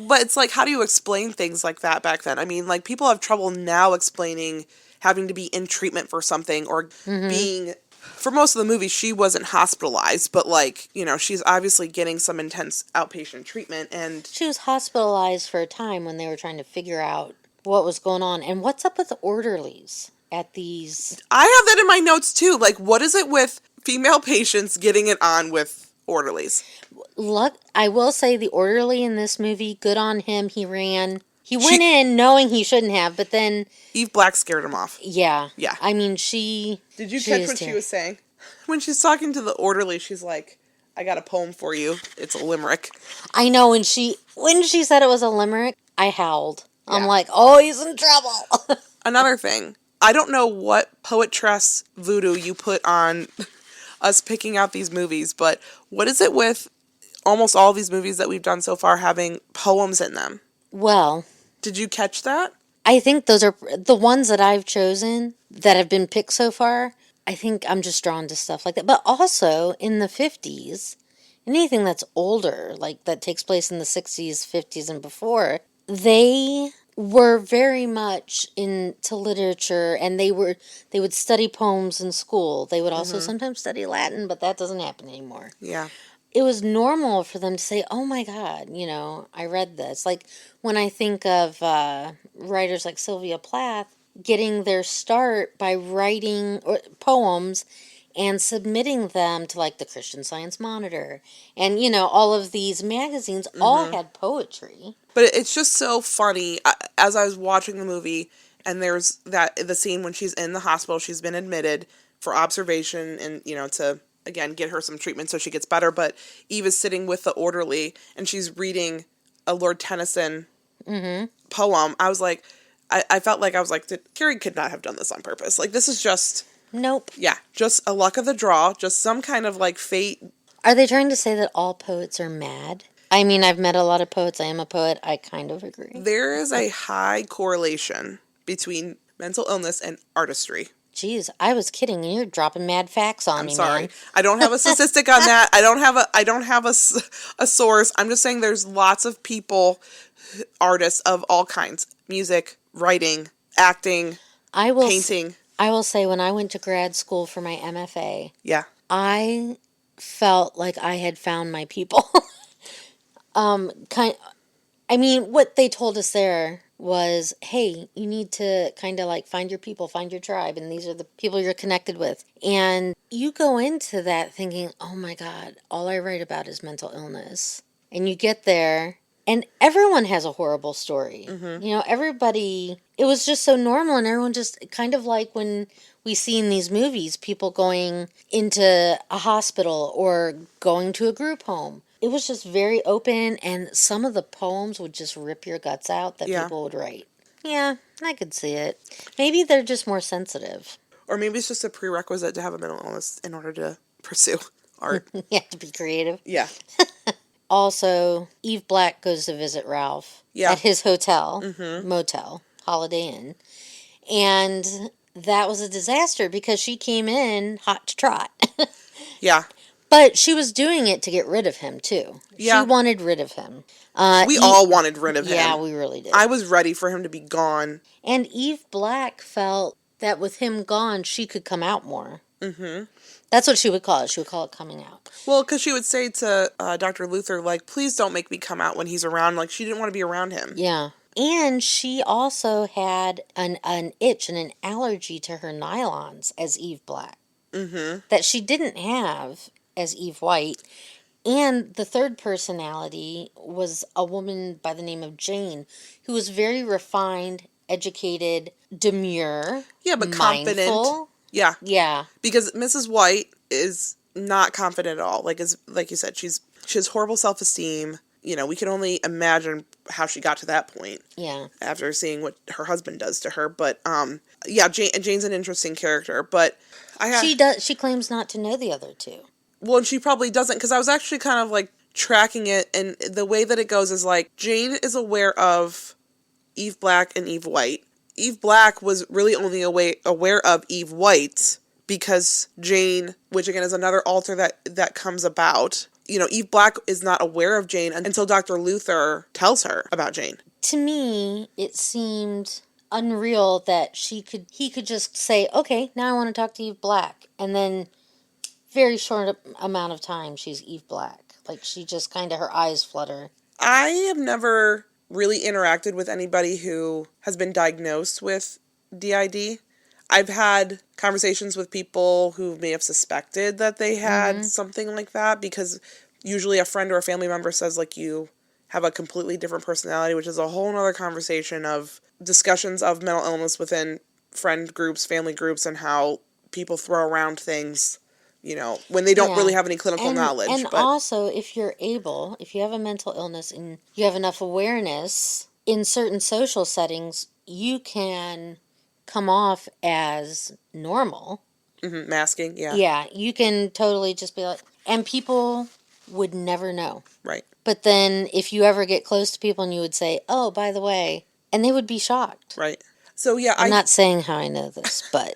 you, but it's like, how do you explain things like that back then? I mean, like, people have trouble now explaining having to be in treatment for something or being, for most of the movie, she wasn't hospitalized, but like, you know, she's obviously getting some intense outpatient treatment and. She was hospitalized for a time when they were trying to figure out what was going on. And what's up with the orderlies at these? I have that in my notes too. Like, what is it with female patients getting it on with orderlies? I will say the orderly in this movie, good on him. He ran. He went in knowing he shouldn't have, but then Eve Black scared him off. yeah. Yeah. I mean, she. Did you catch what she was saying? When she's talking to the orderly, she's like, I got a poem for you. It's a limerick. I know when she said it was a limerick, I howled. I'm Yeah. like, oh, he's in trouble. Another thing, I don't know what poetress voodoo you put on us picking out these movies, but what is it with almost all these movies that we've done so far having poems in them? Well, Did you catch that? I think those are the ones that I've chosen that have been picked so far. I think I'm just drawn to stuff like that. But also in the 50s, anything that's older, like that takes place in the 60s, 50s, and before, they were very much into literature and they would study poems in school. They would also sometimes study Latin, but that doesn't happen anymore. Yeah. It was normal for them to say, oh my God, I read this. Like when I think of writers like Sylvia Plath getting their start by writing poems and submitting them to like the Christian Science Monitor and, all of these magazines all had poetry. But it's just so funny. As I was watching the movie, and there's the scene when she's in the hospital, she's been admitted for observation and, to, again, get her some treatment so she gets better. But Eve is sitting with the orderly, and she's reading a Lord Tennyson poem. I was like, I felt like I was like, Carrie could not have done this on purpose. Like, this is just... Nope. Yeah, just a luck of the draw, just some kind of, like, fate. Are they trying to say that all poets are mad? I mean, I've met a lot of poets. I am a poet. I kind of agree. There is a high correlation between mental illness and artistry. Jeez, I was kidding. You're dropping mad facts on me, I'm sorry. man. I don't have a statistic on that. I don't have a source. I'm just saying there's lots of people, artists of all kinds, music, writing, acting, painting. I will say when I went to grad school for my MFA, Yeah. I felt like I had found my people. What they told us there was, hey, you need to kind of like find your people, find your tribe, and these are the people you're connected with. And you go into that thinking, oh my God, all I write about is mental illness. And you get there, and everyone has a horrible story. Everybody, it was just so normal, and everyone just kind of like when we see in these movies, people going into a hospital or going to a group home. It was just very open, and some of the poems would just rip your guts out that people would write. Yeah, I could see it. Maybe they're just more sensitive. Or maybe it's just a prerequisite to have a mental illness in order to pursue art. You have to be creative. Yeah. Also, Eve Black goes to visit Ralph at his hotel, motel, Holiday Inn. And that was a disaster because she came in hot to trot. Yeah. But she was doing it to get rid of him, too. Yeah. She wanted rid of him. We all wanted rid of him. Yeah, we really did. I was ready for him to be gone. And Eve Black felt that with him gone, she could come out more. That's what she would call it. She would call it coming out. Well, because she would say to Dr. Luther, like, please don't make me come out when he's around. Like, she didn't want to be around him. Yeah. And she also had an itch and an allergy to her nylons as Eve Black. That she didn't have as Eve White. And the third personality was a woman by the name of Jane, who was very refined, educated, demure, Yeah, but mindful. confident. Yeah. Yeah. Because Mrs. White is not confident at all. Like you said, she has horrible self-esteem. We can only imagine how she got to that point. Yeah. After seeing what her husband does to her. But, Jane's an interesting character. But She claims not to know the other two. Well, and she probably doesn't, because I was actually kind of like tracking it, and the way that it goes is like Jane is aware of Eve Black and Eve White. Eve Black was really only aware of Eve White because Jane, which again is another alter that comes about. Eve Black is not aware of Jane until Dr. Luther tells her about Jane. To me, it seemed unreal that he could just say, okay, now I want to talk to Eve Black. And then very short amount of time, she's Eve Black. Like, she just kind of, her eyes flutter. I have never really interacted with anybody who has been diagnosed with DID. I've had conversations with people who may have suspected that they had something like that, because usually a friend or a family member says, like, you have a completely different personality, which is a whole nother conversation of discussions of mental illness within friend groups, family groups, and how people throw around things, when they don't really have any clinical knowledge. And also, if you have a mental illness and you have enough awareness in certain social settings, you can come off as normal. Masking, yeah. Yeah, you can totally just be like, and people would never know. Right. But then if you ever get close to people and you would say, oh, by the way, and they would be shocked. Right. So, yeah. I'm not saying how I know this, but.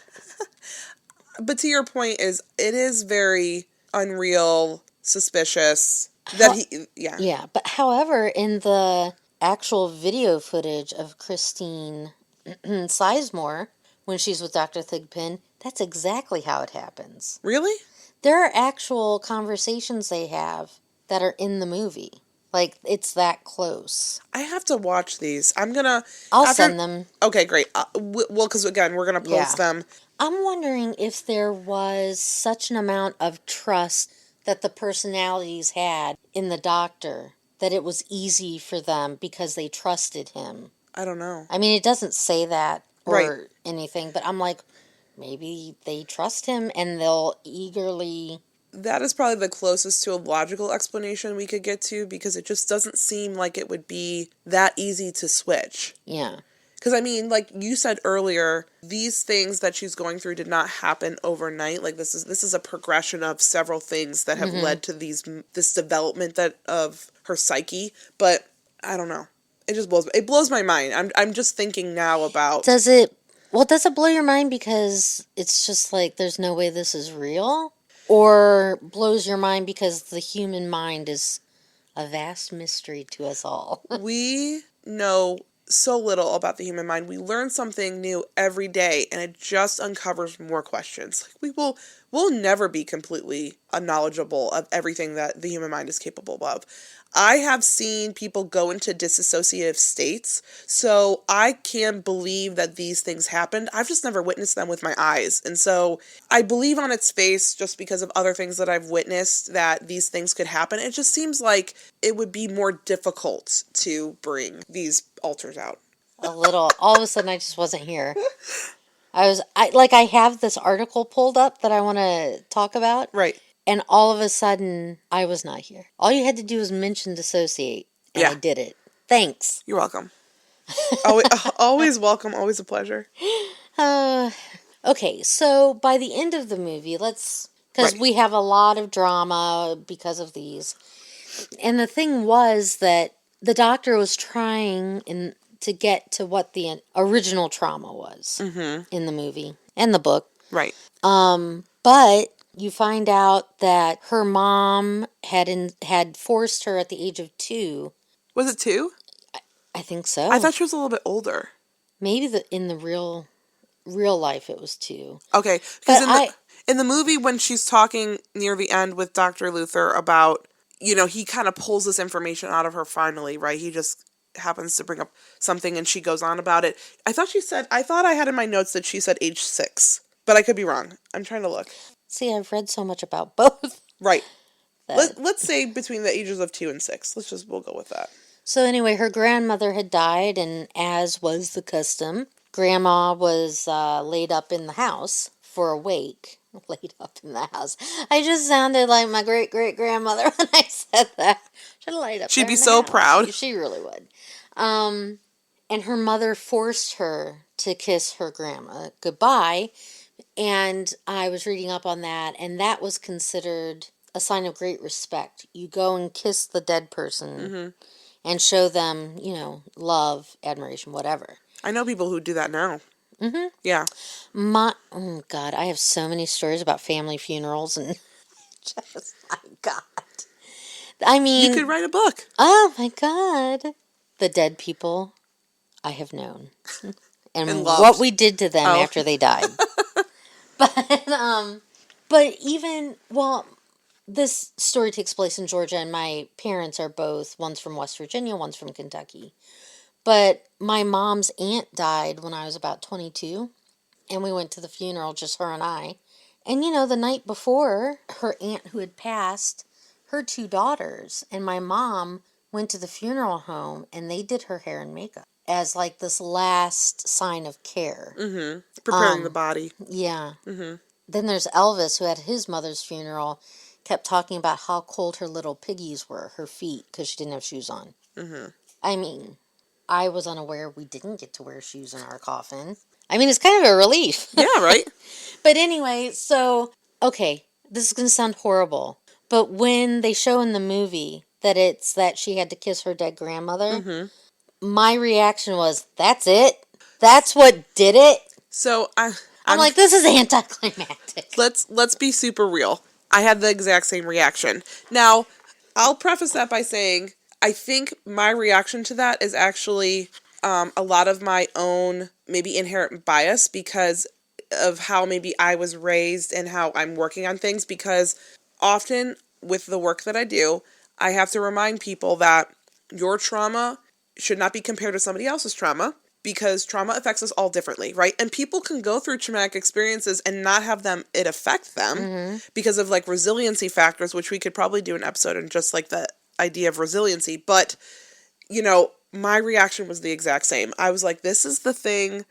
But to your point it is very unreal, suspicious that yeah. Yeah, but however, in the actual video footage of Christine Sizemore, when she's with Dr. Thigpen, that's exactly how it happens. Really? There are actual conversations they have that are in the movie. Like, it's that close. I have to watch these. I'll send them. Okay, great. Well, because again, we're going to post them. I'm wondering if there was such an amount of trust that the personalities had in the doctor that it was easy for them because they trusted him. I don't know. I mean, it doesn't say that or anything, but I'm like, maybe they trust him and they'll eagerly... That is probably the closest to a logical explanation we could get to, because it just doesn't seem like it would be that easy to switch. Yeah. Because, I mean, like you said earlier, these things that she's going through did not happen overnight. Like, this is a progression of several things that have led to this development of her psyche. But I don't know. It blows my mind. I'm just thinking now about... Does it blow your mind because it's just like there's no way this is real? Or blows your mind because the human mind is a vast mystery to us all? We know so little about the human mind. We learn something new every day, and it just uncovers more questions. Like, we'll never be completely knowledgeable of everything that the human mind is capable of. I have seen people go into dissociative states, so I can believe that these things happened. I've just never witnessed them with my eyes. And so I believe on its face, just because of other things that I've witnessed, that these things could happen. It just seems like it would be more difficult to bring these alters out. A little. All of a sudden, I just wasn't here. I have this article pulled up that I want to talk about. Right. And all of a sudden, I was not here. All you had to do was mention dissociate, and I did it. Thanks. You're welcome. Always welcome. Always a pleasure. Okay, so by the end of the movie, because we have a lot of drama because of these. And the thing was that the doctor was trying to get to what the original trauma was in the movie and the book. Right. But you find out that her mom had forced her at the age of 2. Was it 2? I think so. I thought she was a little bit older. Maybe in the real life it was 2. Okay, because in the movie when she's talking near the end with Dr. Luther about, he kind of pulls this information out of her finally, right? He just happens to bring up something and she goes on about it. I thought I had in my notes that she said age 6, but I could be wrong. I'm trying to look. See, I've read so much about both. Right. Let's say between the ages of 2 and 6. We'll go with that. So anyway, her grandmother had died, and as was the custom, Grandma was laid up in the house for a wake. Laid up in the house. I just sounded like my great-great-grandmother when I said that. Should have laid up She'd there be in the so house. proud. She really would. And her mother forced her to kiss her grandma goodbye. And I was reading up on that, and that was considered a sign of great respect. You go and kiss the dead person and show them, love, admiration, whatever. I know people who do that now. Mm-hmm. Yeah. Oh God, I have so many stories about family funerals and just, my God. I mean, You could write a book. oh my God. The dead people I have known. And loved. what we did to them Oh. after they died. But even, well, this story takes place in Georgia, and my parents are both, one's from West Virginia, one's from Kentucky. But my mom's aunt died when I was about 22, and we went to the funeral, just her and I. And, the night before, her aunt who had passed, her 2 daughters, and my mom went to the funeral home, and they did her hair and makeup as, like, this last sign of care. Mm-hmm. Preparing the body. Yeah. Mm-hmm. Then there's Elvis, who had his mother's funeral, kept talking about how cold her little piggies were, her feet, because she didn't have shoes on. Mm-hmm. I mean, I was unaware we didn't get to wear shoes in our coffin. I mean, it's kind of a relief. Yeah, right? But anyway, so, okay, this is going to sound horrible, but when they show in the movie that it's that she had to kiss her dead grandmother, my reaction was, that's it? That's what did it? So, I'm like, this is anticlimactic. Let's be super real. I had the exact same reaction. Now, I'll preface that by saying, I think my reaction to that is actually a lot of my own maybe inherent bias because of how maybe I was raised and how I'm working on things, because often with the work that I do, I have to remind people that your trauma should not be compared to somebody else's trauma, because trauma affects us all differently, right? And people can go through traumatic experiences and not have it affect them because of like resiliency factors, which we could probably do an episode on just like the idea of resiliency. But, my reaction was the exact same. I was like, this is the thing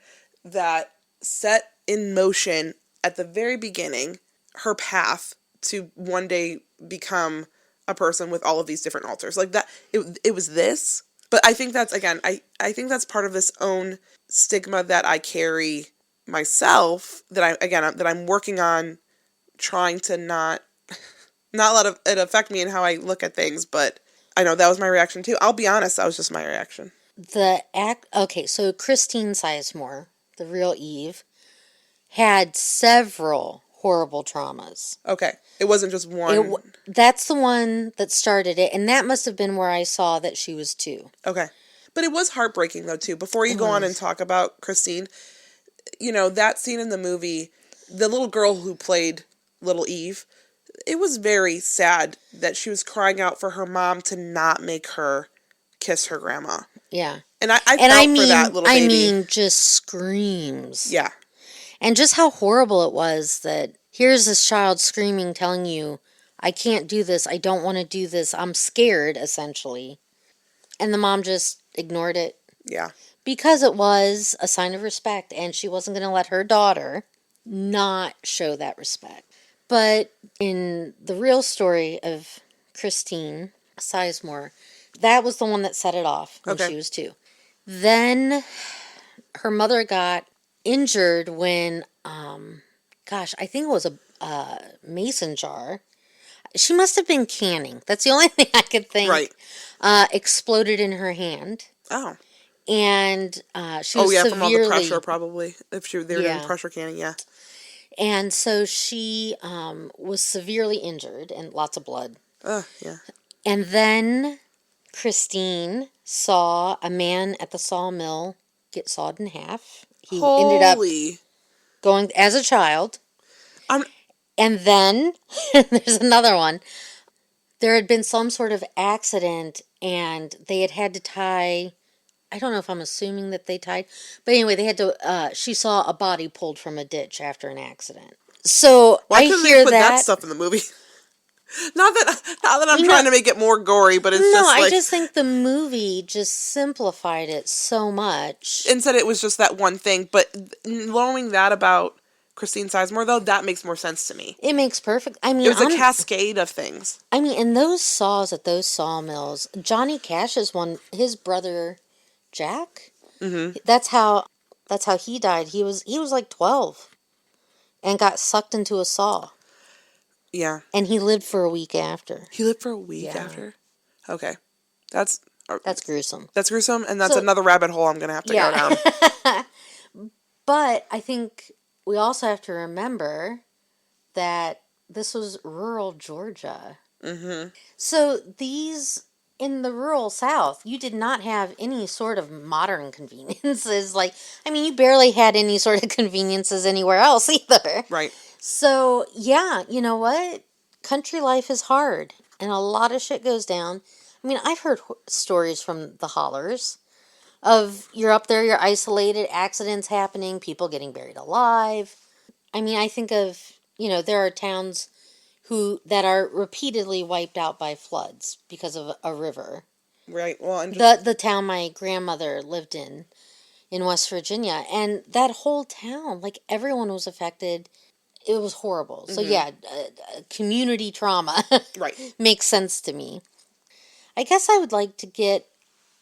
that set in motion at the very beginning her path to one day become a person with all of these different alters. Like that, it was this. But I think that's, again, I think that's part of this own stigma that I carry myself, that I'm working on trying to not let it affect me and how I look at things. But I know that was my reaction too. I'll be honest, that was just my reaction. Okay, so Christine Sizemore, the real Eve, had several horrible traumas. Okay. It wasn't just one. That's the one that started it, and that must have been where I saw that she was 2. Okay. But it was heartbreaking, though, too. Before you go on and talk about Christine, that scene in the movie, the little girl who played Little Eve, it was very sad that she was crying out for her mom to not make her kiss her grandma. Yeah. And I felt for that little baby. I mean, just screams. Yeah. And just how horrible it was that here's this child screaming, telling you, I can't do this, I don't want to do this, I'm scared, essentially. And the mom just ignored it. Yeah. Because it was a sign of respect, and she wasn't going to let her daughter not show that respect. But in the real story of Christine Sizemore, that was the one that set it off when she was 2. Then her mother got injured when, I think it was a mason jar. She must have been canning. That's the only thing I could think. Right. Exploded in her hand. Oh. And she was severely... from all the pressure, probably. If they were doing pressure canning, yeah. And so she was severely injured and lots of blood. Yeah. And then Christine saw a man at the sawmill get sawed in half. He ended up going as a child. And then, there's another one. There had been some sort of accident, and they had to tie... I don't know if I'm assuming that they tied, but anyway, they had to. She saw a body pulled from a ditch after an accident. So why couldn't they put that that stuff in the movie? Not that I'm trying to make it more gory, but it's just like... I just think the movie just simplified it so much. And said it was just that one thing, but knowing that about Christine Sizemore, though, that makes more sense to me. It makes perfect... I mean, it was a cascade of things. I mean, and those saws at those sawmills, Johnny Cash's one, his brother... Jack? Mm-hmm. That's how he died. He was like 12 and got sucked into a saw. Yeah. And he lived for a week after. He lived for a week Yeah. after? Okay. That's gruesome. That's gruesome, and that's So- another rabbit hole I'm going to have to go down. But I think we also have to remember that this was rural Georgia. Mm-hmm. So in the rural South, you did not have any sort of modern conveniences. Like, I mean, you barely had any sort of conveniences anywhere else either. Right. So, yeah, you know what? Country life is hard, and a lot of shit goes down. I mean, I've heard stories from the hollers of you're up there, you're isolated, accidents happening, people getting buried alive. I mean, I think of, there are towns that are repeatedly wiped out by floods because of a river. Right. Well, and The town my grandmother lived in West Virginia, and that whole town, like everyone was affected. It was horrible. So yeah, community trauma right. makes sense to me. I guess I would like to get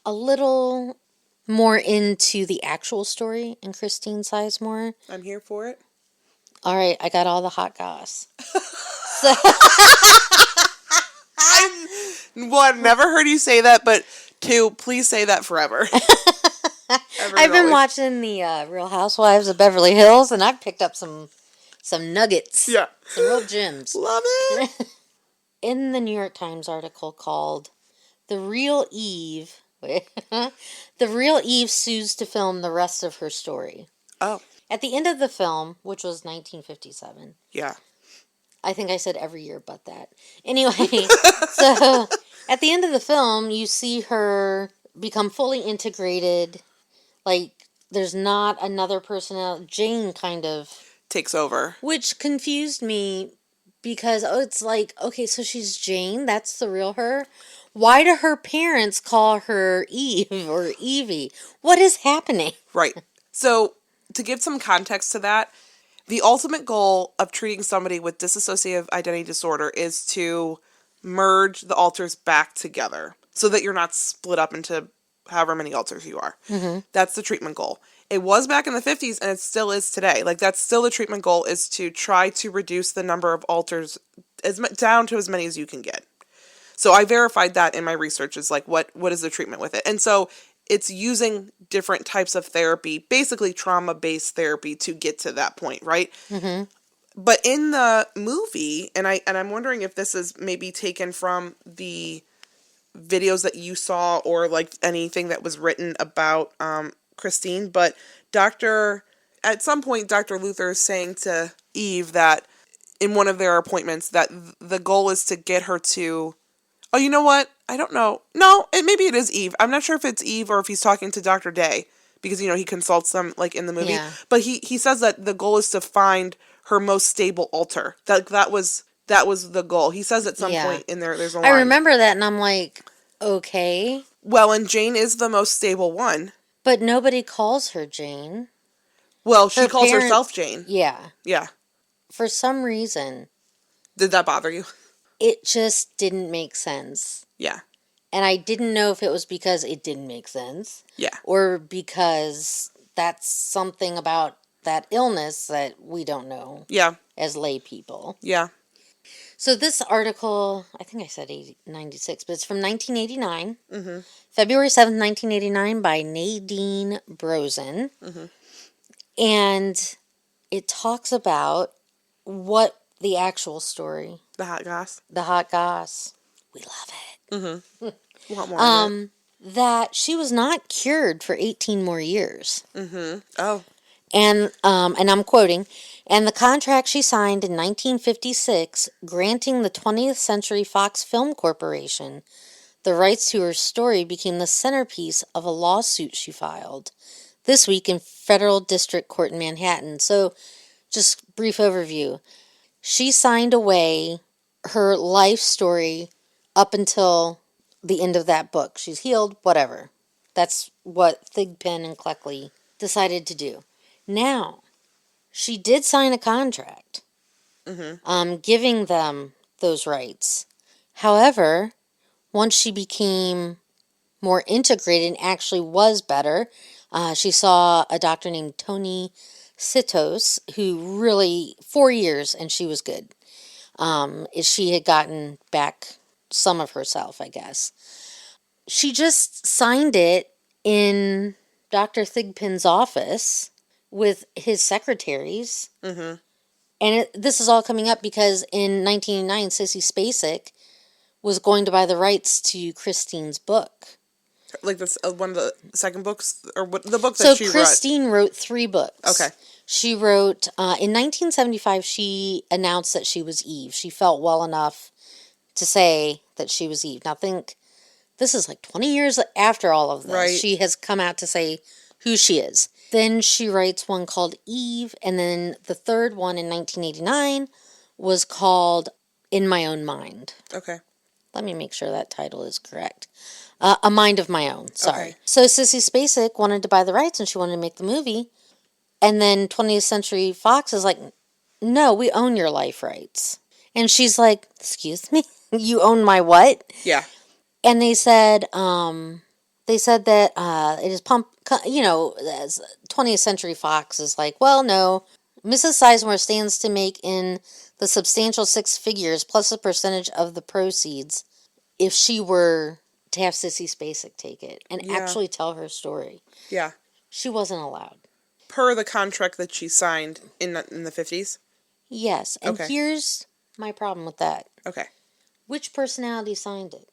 a little more into the actual story in Christine Sizemore. I'm here for it. All right, I got all the hot goss. So I've never heard you say that, but two, please say that forever. I've been watching the Real Housewives of Beverly Hills, and I've picked up some nuggets. Yeah. Some real gems. Love it. In the New York Times article called "The Real Eve," the real Eve sues to film the rest of her story. Oh. At the end of the film, which was 1957. Yeah. I think I said every year but that. Anyway, so at the end of the film, you see her become fully integrated. Like, there's not another personality. Jane kind of takes over. Which confused me because it's like, okay, so she's Jane. That's the real her. Why do her parents call her Eve or Evie? What is happening? Right. So, to give some context to that, the ultimate goal of treating somebody with dissociative identity disorder is to merge the alters back together so that you're not split up into however many alters you are. Mm-hmm. That's the treatment goal. It was back in the 50s and it still is today. Like, that's still the treatment goal, is to try to reduce the number of alters down to as many as you can get. So I verified that in my research, is like, what is the treatment with it? And so it's using different types of therapy, basically trauma-based therapy, to get to that point, right? Mm-hmm. But in the movie, and I'm wondering if this is maybe taken from the videos that you saw or like anything that was written about Christine, but at some point, Dr. Luther is saying to Eve that in one of their appointments that the goal is to get her to, oh, you know what? I don't know. No, maybe it is Eve. I'm not sure if it's Eve or if he's talking to Dr. Day, because, he consults them like in the movie. Yeah. But he says that the goal is to find her most stable alter. That was the goal. He says at some point in there's a line. I remember that, and I'm like, okay. Well, and Jane is the most stable one. But nobody calls her Jane. Well, she calls herself Jane. Yeah. Yeah. For some reason. Did that bother you? It just didn't make sense. Yeah. And I didn't know if it was because it didn't make sense. Yeah. Or because that's something about that illness that we don't know. Yeah. As lay people. Yeah. So this article, I think I said 96, but it's from 1989. Mm-hmm. February 7th, 1989, by Nadine Brosen. Mm-hmm. And it talks about what the actual story. The hot goss. The hot goss. We love it. Mm-hmm. Want more of it. That she was not cured for 18 more years. Mm-hmm. Oh. And I'm quoting, and the contract she signed in 1956, granting the 20th Century Fox Film Corporation the rights to her story, became the centerpiece of a lawsuit she filed this week in Federal District Court in Manhattan. So, just brief overview. She signed away her life story up until the end of that book. She's healed, whatever. That's what Thigpen and Cleckley decided to do. Now, she did sign a contract, giving them those rights. However, once she became more integrated and actually was better, she saw a doctor named Tony Sitos, who really, 4 years, and she was good. She had gotten back some of herself, I guess. She just signed it in Dr. Thigpen's office with his secretaries. Mm-hmm. And this is all coming up because in 1989, Sissy Spacek was going to buy the rights to Christine's book. Like this, one of the second books, or what, the book that So she Christine wrote 3 books. Okay. She wrote, in 1975, she announced that she was Eve. She felt well enough to say that she was Eve. Now think, this is like 20 years after all of this. Right. She has come out to say who she is. Then she writes one called Eve, and then the third one in 1989 was called In My Own Mind. Okay. Let me make sure that title is correct. A Mind of My Own, sorry. Okay. So Sissy Spacek wanted to buy the rights and she wanted to make the movie. And then 20th Century Fox is like, no, we own your life rights. And she's like, excuse me? You own my what? Yeah. And they said that it is 20th Century Fox is like, well, no, Mrs. Sizemore stands to make in the substantial 6 figures plus a percentage of the proceeds if she were to have Sissy Spacek take it and actually tell her story. Yeah. She wasn't allowed. Per the contract that she signed in the 50s? Yes, and here's my problem with that. Okay. Which personality signed it?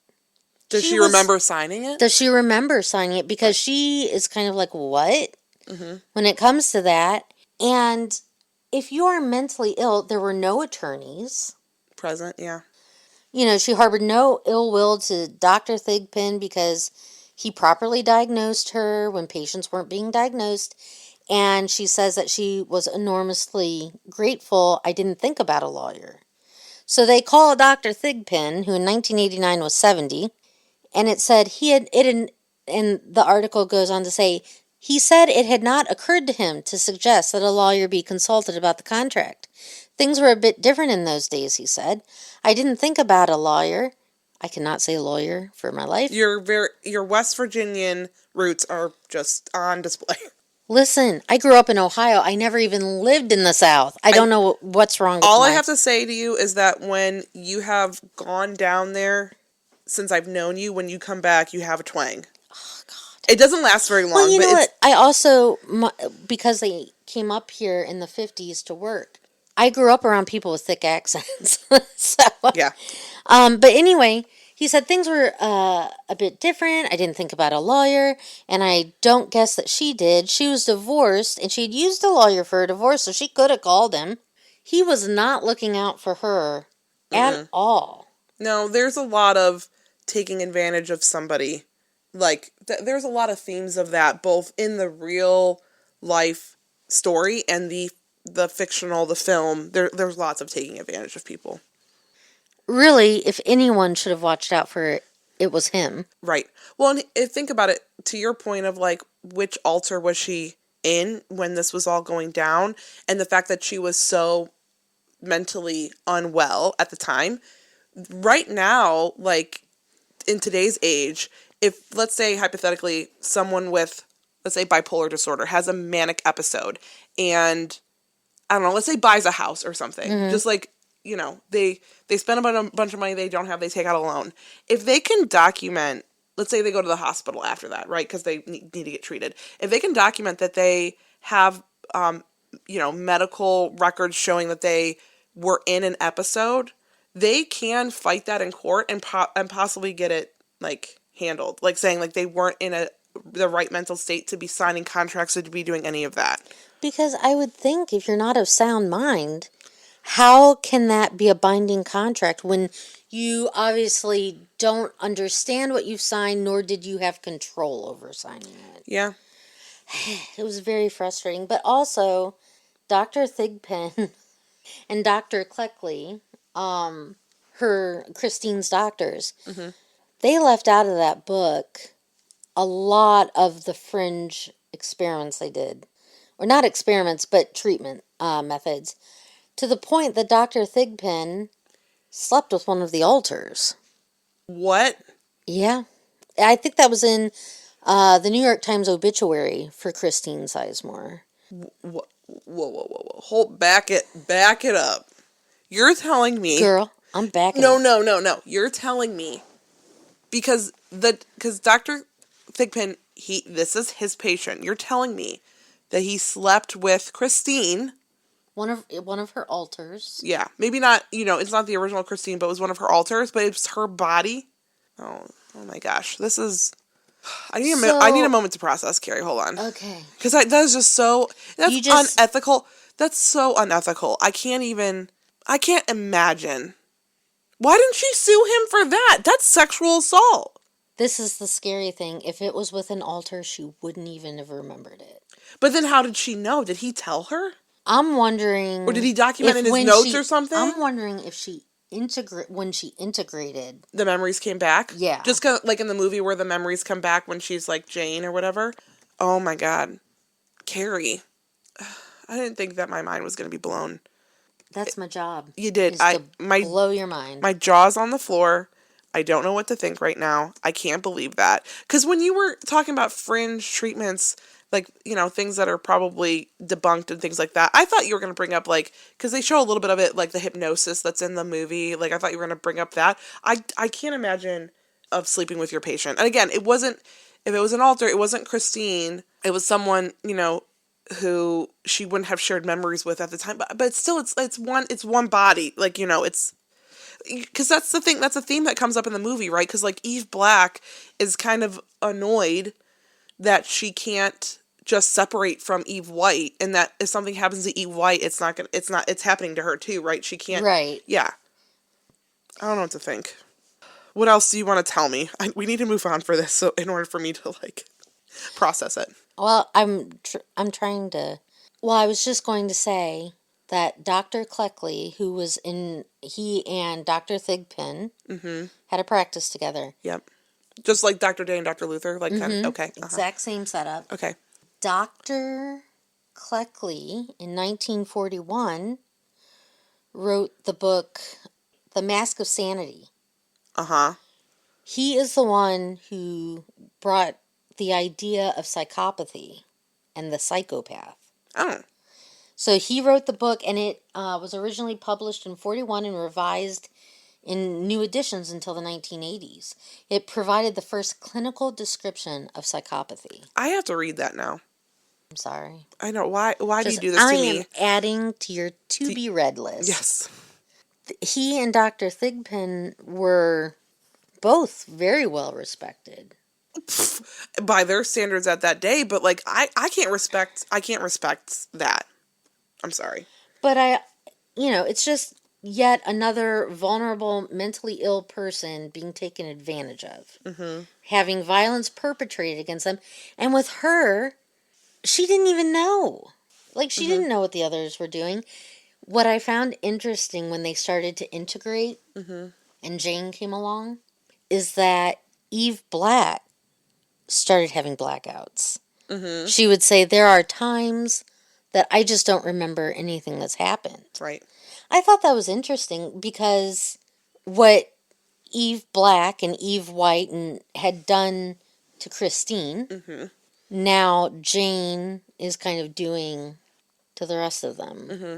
Does she remember signing it? Does she remember signing it? Because she is kind of like, what? Mm-hmm. When it comes to that. And if you are mentally ill, there were no attorneys. Present, yeah. She harbored no ill will to Dr. Thigpen because he properly diagnosed her when patients weren't being diagnosed. And she says that she was enormously grateful I didn't think about a lawyer. So they call Dr. Thigpen, who in 1989 was 70, and it said and the article goes on to say, he said it had not occurred to him to suggest that a lawyer be consulted about the contract. Things were a bit different in those days, he said. I didn't think about a lawyer. I cannot say lawyer for my life. Your West Virginian roots are just on display. Listen, I grew up in Ohio. I never even lived in the South. I don't know what's wrong with all I have to say to you is that when you have gone down there since I've known you, when you come back, you have a twang. Oh, God. It doesn't last very long. Well, you know what? I also, because they came up here in the 50s to work, I grew up around people with thick accents. Yeah. But anyway, he said things were a bit different. I didn't think about a lawyer, and I don't guess that she did. She was divorced, and she'd used a lawyer for her divorce, so she could have called him. He was not looking out for her at all. No, there's a lot of taking advantage of somebody. Like, there's a lot of themes of that, both in the real life story and the fictional, the film. There's lots of taking advantage of people. Really, if anyone should have watched out for it, it was him. Right. Well, and think about it, to your point of, like, which altar was she in when this was all going down, and the fact that she was so mentally unwell at the time. Right now, like, in today's age, if, let's say, hypothetically, someone with, let's say, bipolar disorder has a manic episode, and, I don't know, let's say buys a house or something, just like, they spend a bunch of money they don't have, they take out a loan. If they can document, let's say they go to the hospital after that, right, because they need to get treated. If they can document that they have, medical records showing that they were in an episode, they can fight that in court and possibly get it, like, handled. Like, saying, like, they weren't in the right mental state to be signing contracts or to be doing any of that. Because I would think if you're not of sound mind, how can that be a binding contract when you obviously don't understand what you've signed, nor did you have control over signing it? Yeah. It was very frustrating. But also, Dr. Thigpen and Dr. Cleckley, Christine's doctors, they left out of that book a lot of the fringe experiments they did. Or not experiments, but treatment methods. To the point that Dr. Thigpen slept with one of the altars. What? Yeah. I think that was in the New York Times obituary for Christine Sizemore. Whoa. Back it up. You're telling me... Girl, I'm backing No, it. no. You're telling me... Because Dr. Thigpen, this is his patient. You're telling me that he slept with Christine... One of her alters. Yeah. Maybe not, it's not the original Christine, but it was one of her alters, but it's her body. Oh my gosh. This is... I need a moment to process, Carrie. Hold on. Okay. Because that is just so... That's unethical. That's so unethical. I can't imagine. Why didn't she sue him for that? That's sexual assault. This is the scary thing. If it was with an alter, she wouldn't even have remembered it. But then how did she know? Did he tell her? I'm wondering... Or did he document in his notes or something? I'm wondering if when she integrated... The memories came back? Yeah. Just like in the movie where the memories come back when she's like Jane or whatever? Oh my God. Carrie. I didn't think that my mind was going to be blown. That's my job. You did. Blow your mind. My jaw's on the floor. I don't know what to think right now. I can't believe that. Because when you were talking about fringe treatments, like, things that are probably debunked and things like that, I thought you were going to bring up, like, because they show a little bit of it, like the hypnosis that's in the movie. Like, I thought you were going to bring up that. I can't imagine of sleeping with your patient. And again, if it was an alter, it wasn't Christine. It was someone, who she wouldn't have shared memories with at the time. But still, it's one body. Like, it's... Because that's the thing. That's a theme that comes up in the movie, right? Because, like, Eve Black is kind of annoyed that she can't just separate from Eve White, and that if something happens to Eve White, it's happening to her too, right? She can't... Right. Yeah. I don't know what to think. What else do you want to tell me? We need to move on for this, so in order for me to, like, process it. Well, I'm trying to... Well, I was just going to say that Dr. Cleckley, he and Dr. Thigpen had a practice together. Yep. Just like Dr. Day and Dr. Luther? Like, kind of, okay. Exact same setup. Okay. Dr. Cleckley, in 1941, wrote the book The Mask of Sanity. Uh-huh. He is the one who brought the idea of psychopathy and the psychopath. Oh. So he wrote the book, and it was originally published in 1941 and revised in new editions until the 1980s. It provided the first clinical description of psychopathy. I have to read that now. I'm sorry. I know. Why do you do this to me? I am adding to your to-be-read list. Yes. He and Dr. Thigpen were both very well respected. By their standards at that day, but, like, I can't respect that. I'm sorry. But it's just yet another vulnerable, mentally ill person being taken advantage of. Mm-hmm. Having violence perpetrated against them. And with her, she didn't even know. Like, she didn't know what the others were doing. What I found interesting when they started to integrate, and Jane came along, is that Eve Black started having blackouts. Mm-hmm. She would say, there are times that I just don't remember anything that's happened. Right. I thought that was interesting because what Eve Black and Eve White had done to Christine, now Jane is kind of doing to the rest of them. Mm-hmm.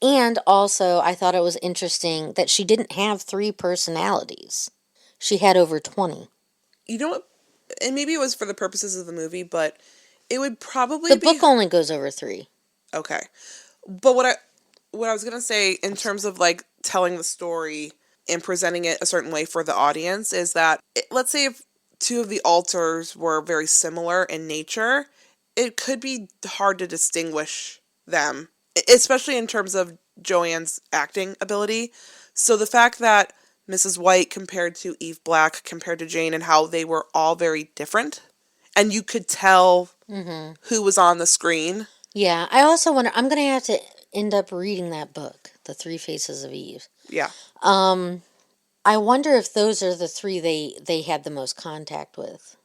And also, I thought it was interesting that she didn't have 3 personalities. She had over 20. You know what? And maybe it was for the purposes of the movie, but it would probably be... The book only goes over 3. Okay. But what I was going to say in terms of, like, telling the story and presenting it a certain way for the audience is that, let's say if 2 of the alters were very similar in nature, it could be hard to distinguish them, especially in terms of Joanne's acting ability. So the fact that Mrs. White compared to Eve Black compared to Jane and how they were all very different, and you could tell who was on the screen. Yeah, I also wonder, I'm going to have to end up reading that book, The 3 Faces of Eve. Yeah. I wonder if those are the 3 they had the most contact with.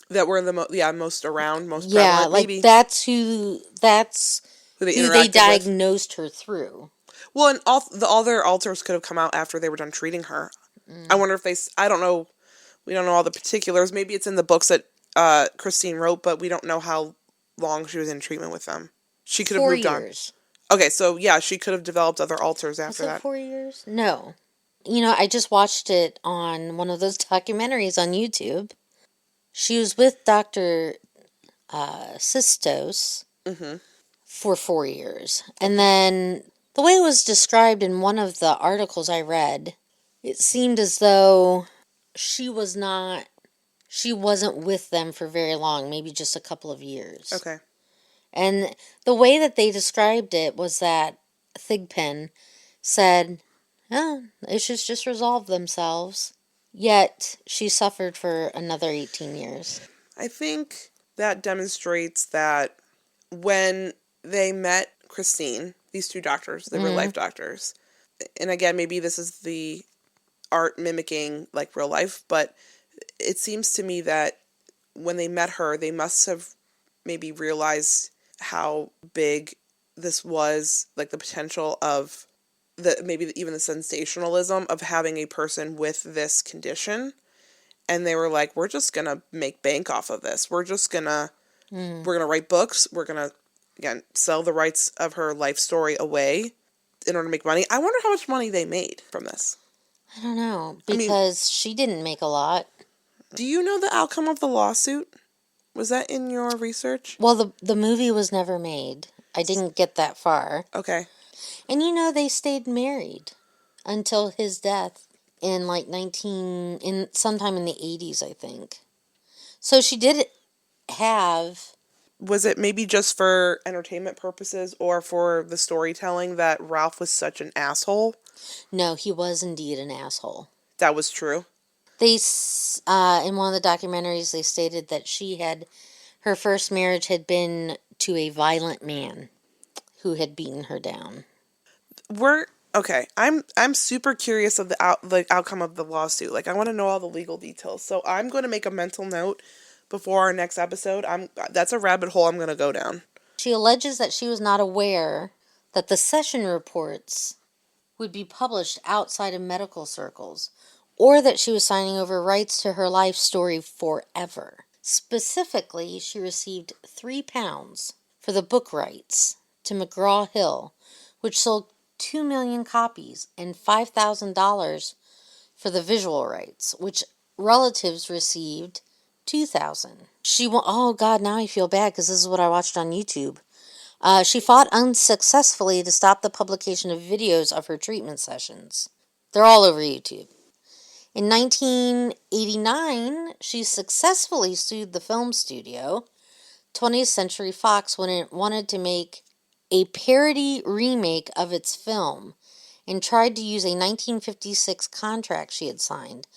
That were the most around, most prevalent, yeah, like maybe. That's who they diagnosed her through. Well, and all their alters could have come out after they were done treating her. I wonder if I don't know, we don't know all the particulars. Maybe it's in the books that Christine wrote, but we don't know how long she was in treatment with them. She could have moved 4 years. Okay, so yeah, she could have developed other ulcers Was after it that. 4 years? No. You know, I just watched it on one of those documentaries on YouTube. She was with Dr. Sistos Mm-hmm. for 4 years. And Okay. then the way it was described in one of the articles I read, it seemed as though she was not, she wasn't with them for very long, maybe just a couple of years. Okay. And the way that they described it was that Thigpen said, oh, issues just resolve themselves. Yet she suffered for another 18 years. I think that demonstrates that when they met Christine, these two doctors, they were life doctors. And again, maybe this is the art mimicking like real life, but it seems to me that when they met her, they must have maybe realized how big this was, like the potential of maybe even the sensationalism of having a person with this condition. And they were like, we're just going to make bank off of this. We're going to write books. We're going to, again, sell the rights of her life story away in order to make money. I wonder how much money they made from this. I don't know, I mean, because she didn't make a lot. do you know the outcome of the lawsuit? Was that in your research? Well, the movie was never made. I didn't get that far. Okay. And you know, they stayed married until his death in like sometime in the 80s, I think. So she did have, Was it maybe just for entertainment purposes or for the storytelling that Ralph was such an asshole? no, he was indeed an asshole. That was true. They, in one of the documentaries, they stated that her first marriage had been to a violent man who had beaten her down. Okay. I'm super curious of the outcome of the lawsuit. Like I want to know all the legal details. So I'm going to make a mental note before our next episode. That's a rabbit hole I'm going to go down. She alleges that she was not aware that the session reports would be published outside of medical circles, or that she was signing over rights to her life story forever. Specifically, she received £3 for the book rights to McGraw-Hill, which sold 2 million copies, and $5,000 for the visual rights, which relatives received $2,000. Oh God, now I feel bad because this is what I watched on YouTube. She fought unsuccessfully to stop the publication of videos of her treatment sessions. They're all over YouTube. In 1989, she successfully sued the film studio, 20th Century Fox, when it wanted to make a parody remake of its film and tried to use a 1956 contract she had signed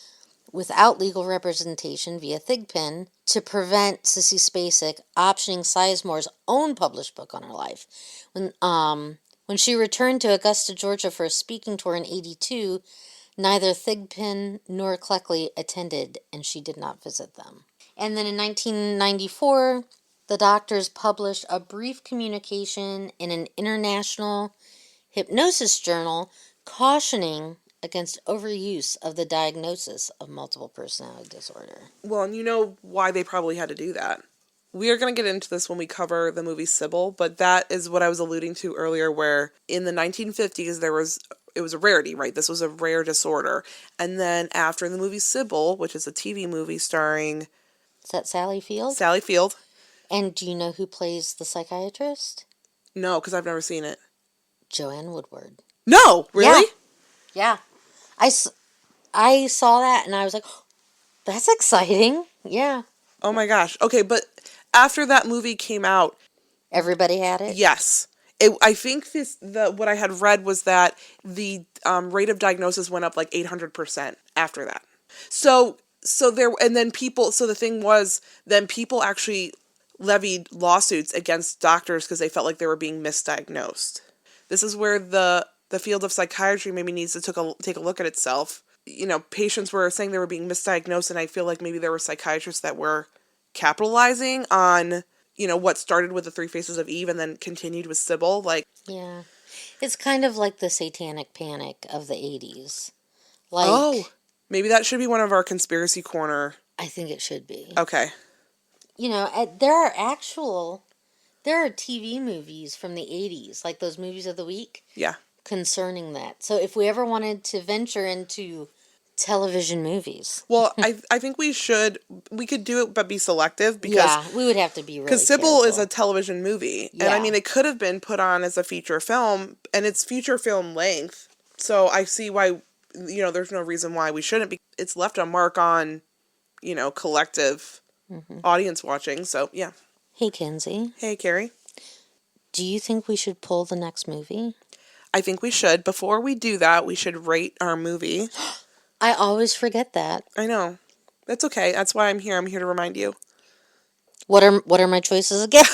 without legal representation via Thigpen to prevent Sissy Spacek optioning Sizemore's own published book on her life. When she returned to Augusta, Georgia for a speaking tour in 1982, neither Thigpen nor Cleckley attended, and she did not visit them. And then in 1994, the doctors published a brief communication in an international hypnosis journal cautioning against overuse of the diagnosis of multiple personality disorder. Well, and you know why they probably had to do that. We are going to get into this when we cover the movie Sybil, but that is what I was alluding to earlier, where in the 1950s it was a rarity, right? This was a rare disorder. And then after the movie Sybil, which is a TV movie starring... Is that Sally Field? Sally Field. And do you know who plays the psychiatrist? No, because I've never seen it. Joanne Woodward. No, really? Yeah. I saw that and I was like, oh, that's exciting. Yeah. Oh my gosh. Okay, but after that movie came out... Everybody had it? Yes. I think what I had read was that the rate of diagnosis went up like 800% after that. So the thing was, then people actually levied lawsuits against doctors because they felt like they were being misdiagnosed. This is where the field of psychiatry maybe needs to take a look at itself. You know, patients were saying they were being misdiagnosed, and I feel like maybe there were psychiatrists that were capitalizing on, you know, what started with the Three Faces of Eve and then continued with Sybil. Yeah. It's kind of like the satanic panic of the 80s. Maybe that should be one of our conspiracy corner. I think it should be. Okay. You know, there There are TV movies from the 80s, like those movies of the week, Yeah. concerning that. So if we ever wanted to venture into television movies. Well, I think we could do it, but be selective Yeah, we would have to be really Sybil is careful. a television movie. Yeah. And I mean, it could have been put on as a feature film, and it's feature film length. So I see why, there's no reason why we shouldn't be. It's left a mark on, collective audience watching. So, yeah. Hey, Kenzie. Hey, Carrie. Do you think we should pull the next movie? I think we should. Before we do that, we should rate our movie. I always forget that. I know. That's okay. That's why I'm here. I'm here to remind you. What are my choices again?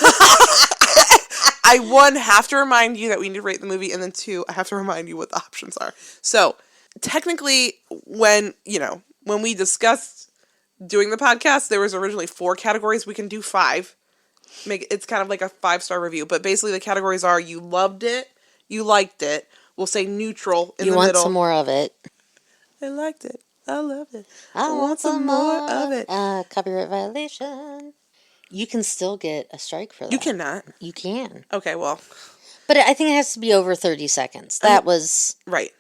I, one, have to remind you that we need to rate the movie, and then two, I have to remind you what the options are. So, technically, when we discussed doing the podcast, there was originally 4 categories. We can do 5. It's kind of like a 5-star review, but basically the categories are: you loved it, you liked it. We'll say neutral in the middle. You want some more of it? I liked it. I loved it. I want some more of it. Copyright violation. You can still get a strike for that. You cannot. You can. Okay, well. But I think it has to be over 30 seconds. That was right.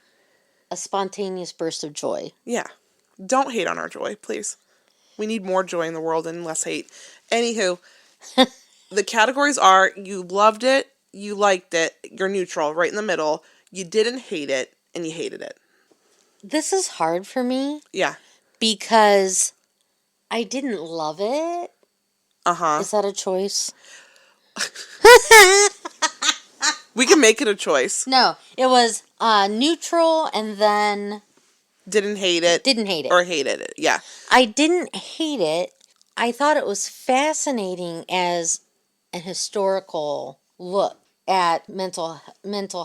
A spontaneous burst of joy. Yeah. Don't hate on our joy, please. We need more joy in the world and less hate. Anywho, the categories are: you loved it, you liked it, you're neutral, right in the middle, you didn't hate it, and you hated it. This is hard for me. Yeah. Because I didn't love it. Uh-huh. Is that a choice? We can make it a choice. No, it was neutral and then... Didn't hate it. Didn't hate it. Or hated it, yeah. I didn't hate it. I thought it was fascinating as an historical look at mental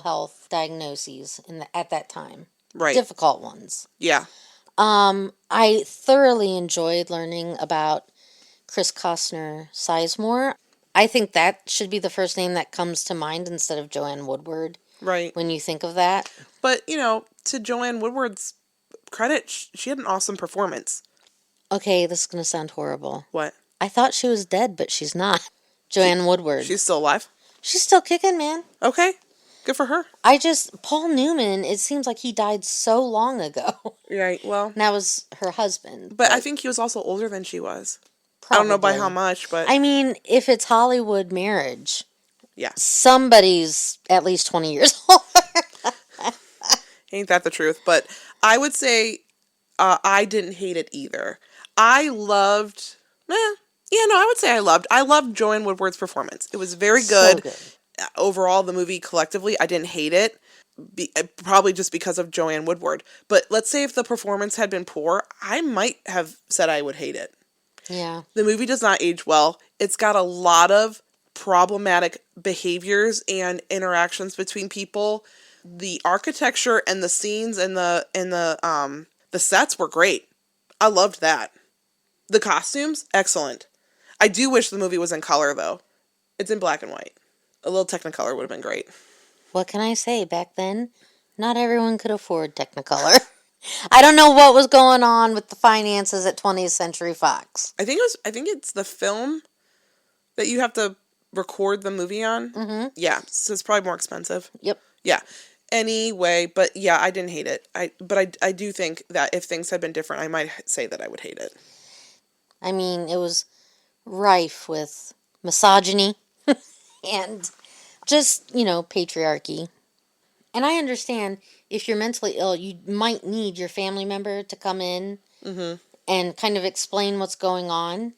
health diagnoses at that time. Right. Difficult ones. Yeah. I thoroughly enjoyed learning about Chris Costner Sizemore. I think that should be the first name that comes to mind instead of Joanne Woodward. Right. When you think of that. But, to Joanne Woodward's credit, she had an awesome performance. Okay, this is going to sound horrible. What? I thought she was dead, but she's not. Joanne Woodward. She's still alive? She's still kicking, man. Okay. Good for her. Paul Newman, it seems like he died so long ago. Right, well. And that was her husband. But I think he was also older than she was. Probably. I don't know by how much, but... I mean, if it's Hollywood marriage... Yeah. Somebody's at least 20 years older. Ain't that the truth? But I would say I didn't hate it either. I loved... I would say I loved Joanne Woodward's performance. It was very good. So good. Overall, the movie collectively, I didn't hate it. Probably just because of Joanne Woodward. But let's say if the performance had been poor, I might have said I would hate it. Yeah. The movie does not age well. It's got a lot of problematic behaviors and interactions between people. The architecture and the scenes and the sets were great. I loved that. The costumes, excellent. I do wish the movie was in color, though. It's in black and white. A little Technicolor would have been great. What can I say? Back then, not everyone could afford Technicolor. I don't know what was going on with the finances at 20th Century Fox. I think it's the film that you have to record the movie on. Mm-hmm. Yeah, so it's probably more expensive. Yep. Yeah. Anyway, but yeah, I didn't hate it. I do think that if things had been different, I might say that I would hate it. I mean, it was rife with misogyny and just, patriarchy. And I understand if you're mentally ill, you might need your family member to come in and kind of explain what's going on.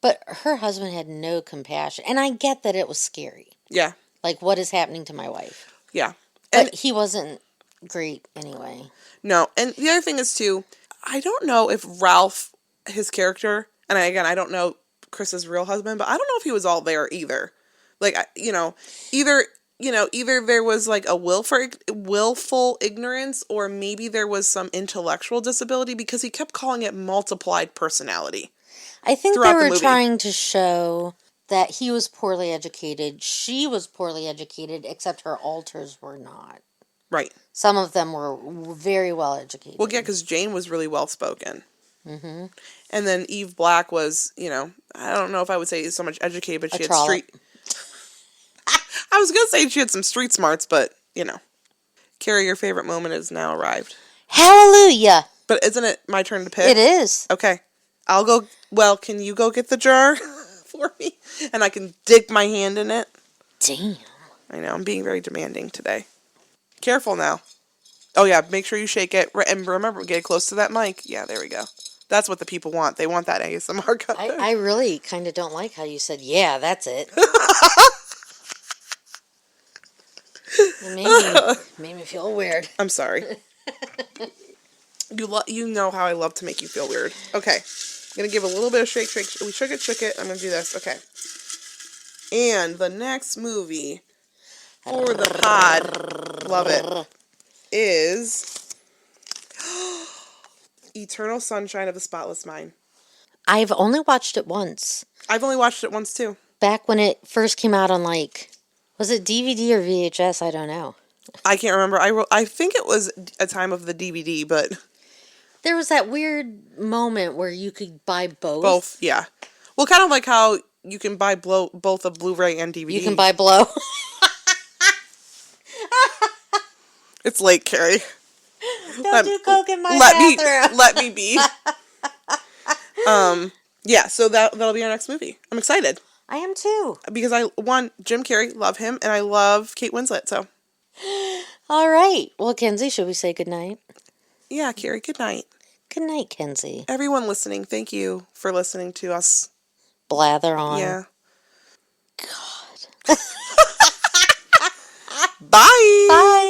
But her husband had no compassion. And I get that it was scary. Yeah. Like, what is happening to my wife? Yeah. But he wasn't great anyway. No. And the other thing is, too, I don't know if Ralph, his character, and I don't know Chris's real husband, but I don't know if he was all there either. Like, either there was like a willful ignorance, or maybe there was some intellectual disability, because he kept calling it multiplied personality. I think they were trying to show that he was poorly educated. She was poorly educated, except her alters were not. Right. Some of them were very well educated. Well, yeah, because Jane was really well spoken. Mm-hmm. And then Eve Black was, I don't know if I would say so much educated, but she had trollop. street... I was going to say she had some street smarts, but, Carrie, your favorite moment has now arrived. Hallelujah. But isn't it my turn to pick? It is. Okay. I'll go. Well, can you go get the jar for me? And I can dig my hand in it. Damn. I know, I'm being very demanding today. Careful now. Oh, yeah, make sure you shake it. And remember, get it close to that mic. Yeah, there we go. That's what the people want. They want that ASMR cut. I really kind of don't like how you said, yeah, that's it. It made me feel weird. I'm sorry. You know how I love to make you feel weird. Okay. I'm going to give a little bit of shake. We shook it. I'm going to do this. Okay. And the next movie for the pod, love it, is Eternal Sunshine of the Spotless Mind. I've only watched it once. I've only watched it once, too. Back when it first came out on, was it DVD or VHS? I don't know. I can't remember. I think it was a time of the DVD, but... There was that weird moment where you could buy both. Both, yeah. Well, kind of like how you can buy both a Blu-ray and DVD. You can buy Blow. It's late, Carrie. Don't do coke in my bathroom. Let me be. Yeah, so that'll be our next movie. I'm excited. I am too. Because Jim Carrey, love him, and I love Kate Winslet, so. All right. Well, Kenzie, should we say goodnight? Yeah, Carrie, good night. Good night, Kenzie. Everyone listening, thank you for listening to us. Blather on. Yeah. God. Bye. Bye.